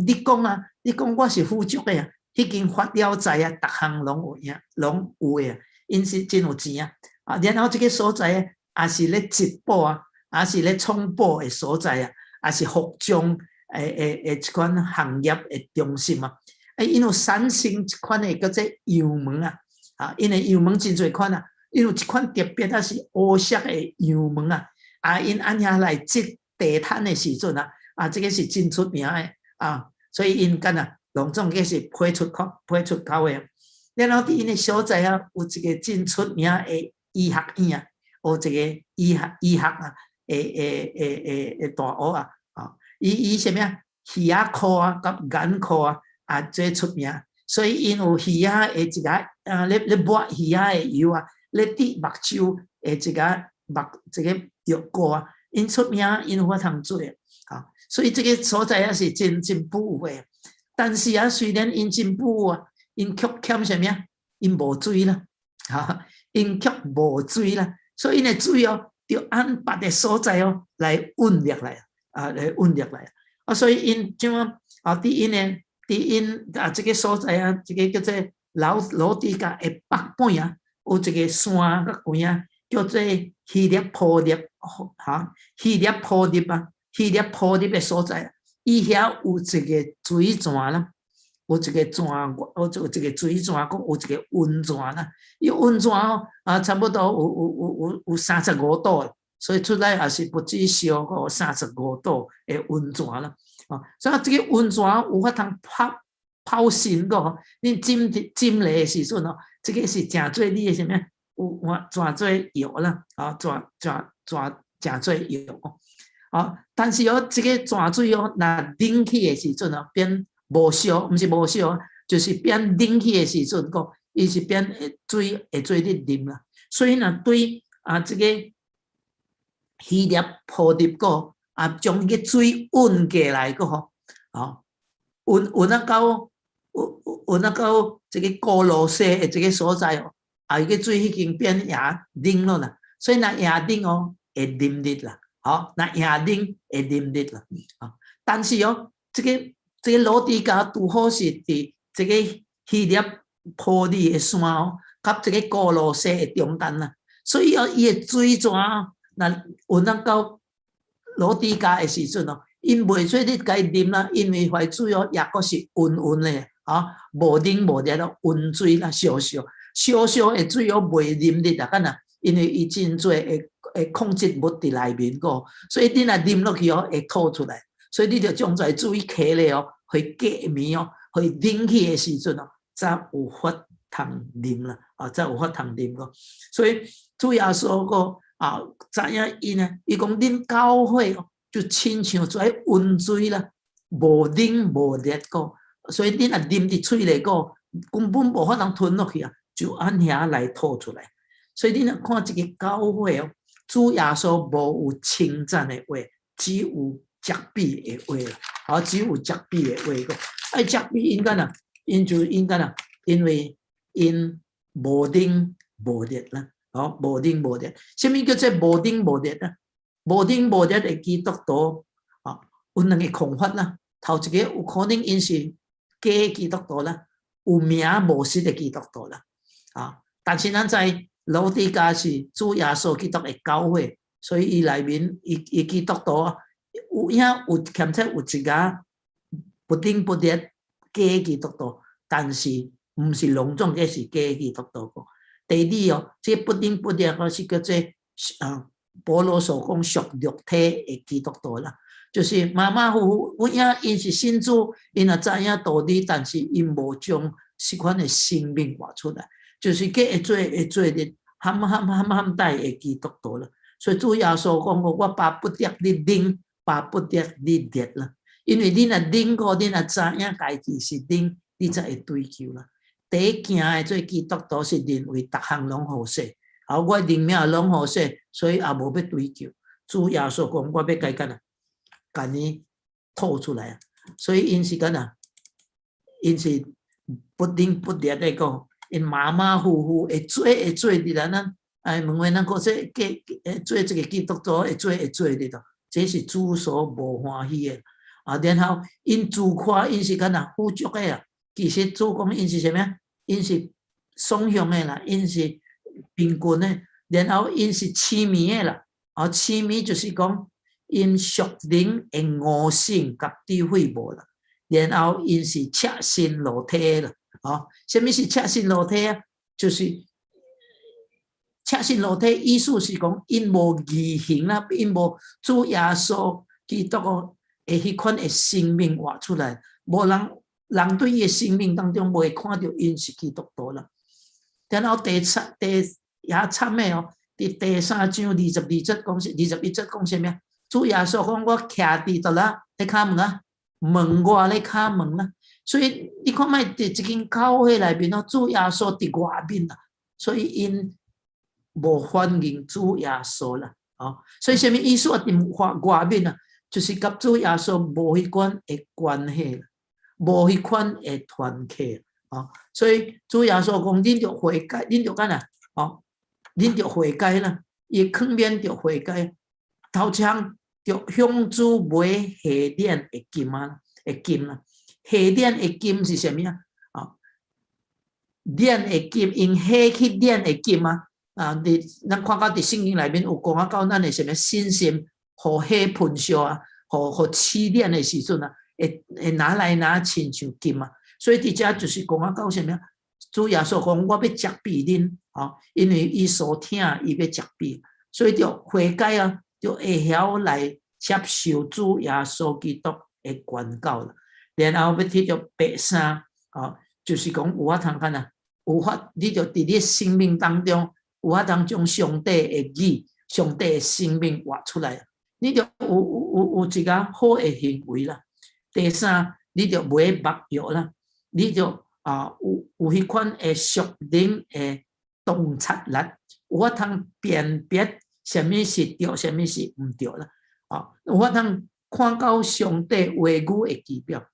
你讲我是富足的啊，已经发了财啊，逐项拢有影，拢有的啊，因是真有钱啊，啊，然后这个所在啊，也是咧直播啊。也是咧创宝的所在啊，也是服装一款行业的中心啊。因有产生一款的叫做油门啊，啊，因为油门真侪款啊，因有一款特别啊是黑色的油门啊，啊，因按遐来积地毯的时阵啊，啊，这个是真出名的啊，所以因干啊隆重嘅是批出口嘅。然后伫因嘅所在啊，有一个真出名嘅医学院啊，有一个医学啊，大学啊，伊什么耳牙科啊，甲眼科啊，最出名。所以因有耳牙嘅一个咧抹耳牙嘅油啊，咧滴目睭嘅一个药膏啊，因出名，因有法通做啊。所以这个所在也是真富嘅。但是啊，虽然因真富啊，因却欠什么？因无水啦，因却无水啦，所以因嘅水哦，要按别嘅所在哦来运入来来运入来所以因怎啊？伫因这个所在啊，这个叫做老底家嘅北边啊，有一个山甲关啊，叫做希臘坡立希臘坡立啊，希臘坡立嘅所在，伊遐有一个水泉啦。有一个泉，有一个水泉，佮有一个温泉啦。伊温泉差不多有35度，所以出来也是不至烧个35度的温泉啦。所以这个温泉有法通泡身个，你浸咧的时阵这个是真做你的什么？有真做药啦，真做药但是这个泉水那冷起的时阵变。无烧，毋是无烧，就是变冷起的时阵，伊是变水会做你啉啦。所以呢，对这个希臘坡立将个水运过来运到这个高罗西的这个所在伊个水已经变冷了啦。所以若冷会啉入啦，若冷会啉入啦。但是这个老底家拄好是伫这个希臘坡立的山甲这个高羅西的中間啦，所以伊的水泉那運到老底家的時陣因袂做你該啉啦，因為淮水也閣是溫的無冷無熱溫水啦，燒的水袂啉入啦，干因為伊真多會控制物佇內面所以你若啉落去會吐出來。所以你就将在水起咧去隔眠去冷起的时阵才有法通啉啦，才有法通啉个。所以主耶稣知影伊呢，伊讲恁教会就亲像做温水啦，无冷无热个，所以恁若啉伫嘴里根本无法通吞落去就按遐来吐出来。所以你若看这个教会主耶稣无有称赞的话，只有责备的话只有责备的话责备因干呐？因为因无冷无热啦，无冷无热。什么叫做无冷无热啊？无冷无热的基督徒有两个看法啦。头一个有可能因是假基督徒啦，有名无实的基督徒啦。但是咱在老底家是主耶稣基督的教会，所以伊内面伊基督徒有欠缺有一个不冷不热假基督徒，但是毋是隆重嘅是假基督徒。第二这不冷不热是叫做保罗所讲属肉體的基督徒啦，就是马马虎虎，因是信主，因也知影道理，但是因无将这款的生命活出来，就是个会做的含带的基督徒啦。所以主耶稣讲过，我巴不得你冷，巴不得你热啦。因为你若冷过，你若知影家己是冷，你才会追求啦。第一件的做基督徒是认为逐项拢好势，我灵命拢好势，所以也无要追求。主耶稣讲，我要甲你吐出来所以因是因是不冷不热的因马马虎虎会做的啦，咱问问咱个做这个基督徒会做的这是主所无欢喜的然后因自夸因是富足的其实主讲因是什么？因是双向的啦，因是贫困的，然后因是痴迷的啦。痴迷就是讲因属灵的悟性甲智慧无啦，然后因是赤身裸体啦。什么是赤身裸体就是赤身裸体，意思是讲因无义行啦，因无主耶稣基督的迄款的生命活出来，无人人对伊生命当中未看到因是基督徒啦。然后第也惨的哦，伫第3章22节讲21节讲啥物啊？主耶稣讲我徛伫倒啦，咧敲门啊，门外咧敲门啦。所以你看卖伫一间教会内面哦，主耶稣伫外面啦，所以因无欢迎主耶稣啦。哦，所以啥物意思啊？伫外面啊，就是甲主耶稣无迄款的关系啦，无迄款的团契啊。所以主耶稣讲，恁着悔改，恁着干啊？哦，恁着悔改啦，伊劝免着悔改，头前着向主买下链的金啊，的金啦。下链的金是啥物啊？啊，链的金，因下去链的金啊。啊，咱看到伫圣经内面有讲啊，到咱的什么信心，互火喷烧啊，互试炼的时阵啊，会拿来拿亲像金啊。所以伫遮就是讲啊，到什么？主耶稣讲，我要责备恁啊，因为伊所听，伊要责备，所以就悔改啊，就会晓来接受主耶稣基督的管教啦。然后要摕着白衫啊，就是讲有法通干啊，有法你就伫你生命当中。有法通将上帝的语、上帝的生命活出来，你就有一个好的行为啦。第三，你就袂目药啦，你就有迄款的属灵的洞察力，有法通辨别什么是对，什么是唔对啦。有法通看到上帝话语的指标。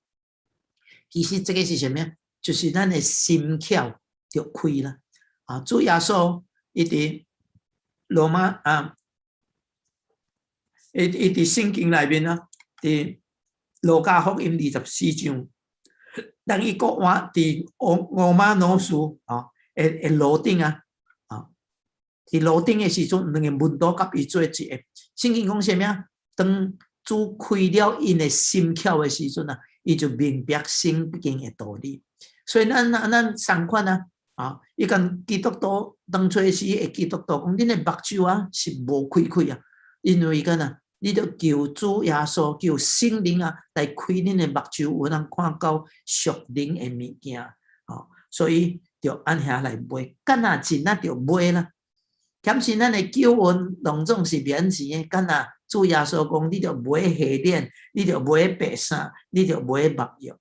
其实这个是什么？就是咱的心窍就开啦。主耶稣。伊伫罗马啊，伊伫圣经内面啊，伫路加福音24章，当伊国话伫俄马诺书啊，诶楼顶啊，伫楼顶的时阵，两个门徒甲伊做一个。圣经讲啥物啊？当主开了因的心窍的时阵啊，伊就明白圣经的道理。所以咱相款啊。伊讲基督徒当初时的基督徒讲，恁的目睭啊是无开啊，因为干呐，你着求主耶稣，求圣灵啊来开恁的目睭，有人看到属灵的物件。所以着按遐来买，干那钱啊着买啦。显示咱的救恩拢总是免钱的，干那主耶稣讲，你着买下链，你着买白衫，你着买目药，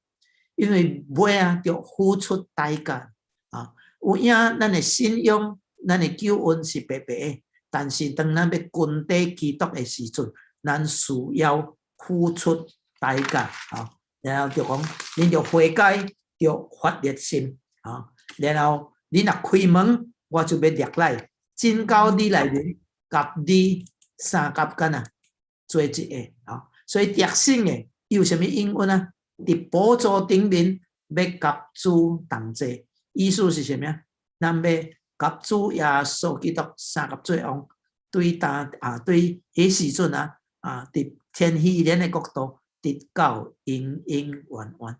因为买啊着付出代价有影咱的信仰，咱的救恩是白白的，但是当咱要跟底基督的时阵，咱需要付出代价然后就讲，恁着悔改，着发热心然后你若开门，我就要入来，进到你内面，甲你三甲干啊做一个所以特性的有什么英文啊？伫宝座顶面要甲主同坐。意思是什么啊？咱要甲主耶稣基督三甲做王，对迄时阵伫天禧年的国度，直到永永远远。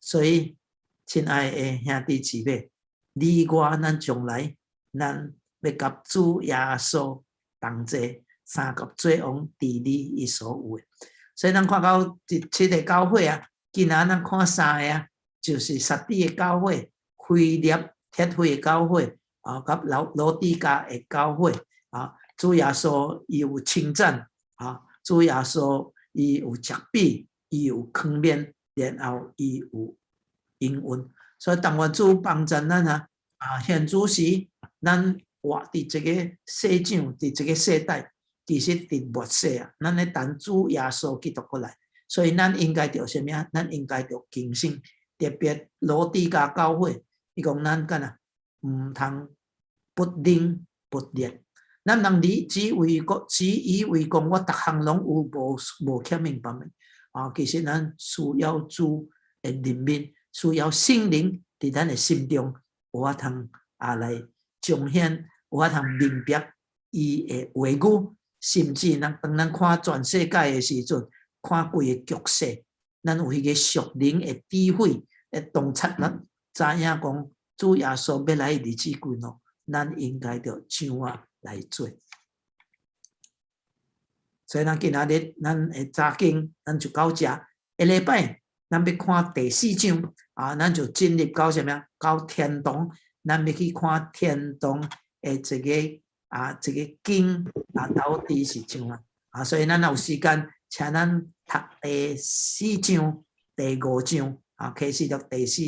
所以，亲爱的兄弟姊妹，你我咱将来，咱要甲主耶稣同坐，三甲做王，伫你伊所有的。所以，咱看到第7个教会啊，今仔咱看3个啊，就是撒底的教会。腓立铁会的教会甲罗底加的教会主耶稣伊有称赞主耶稣伊有责备，伊有劝勉，然后伊有应允。所以当愿主帮助咱现主时，咱活伫这个世上，伫这个世代，其实伫末世咱咧等主耶稣基督过来，所以咱应该着什么？咱应该着警醒，特别罗底加教会。伊讲咱干啊，唔通不冷不热，咱人只以为讲我逐项拢有无欠明白的其实咱需要主的怜悯，需要圣灵伫咱的心中，有法通来彰显，有法通明白伊的话语，甚至当咱看全世界的时阵，看规个局势，咱有迄个属灵的智慧的洞察力。知影讲主耶稣要来日子近咯，咱应该着怎啊来做？所以咱今仔日咱会早经，咱就到这。下礼拜咱要看第4章啊，咱就进入到什么呀？到天堂，咱要去看天堂的这个这个经啊，到底是怎样啊？所以咱有时间，请咱读第4章、第5章啊，启示录第4。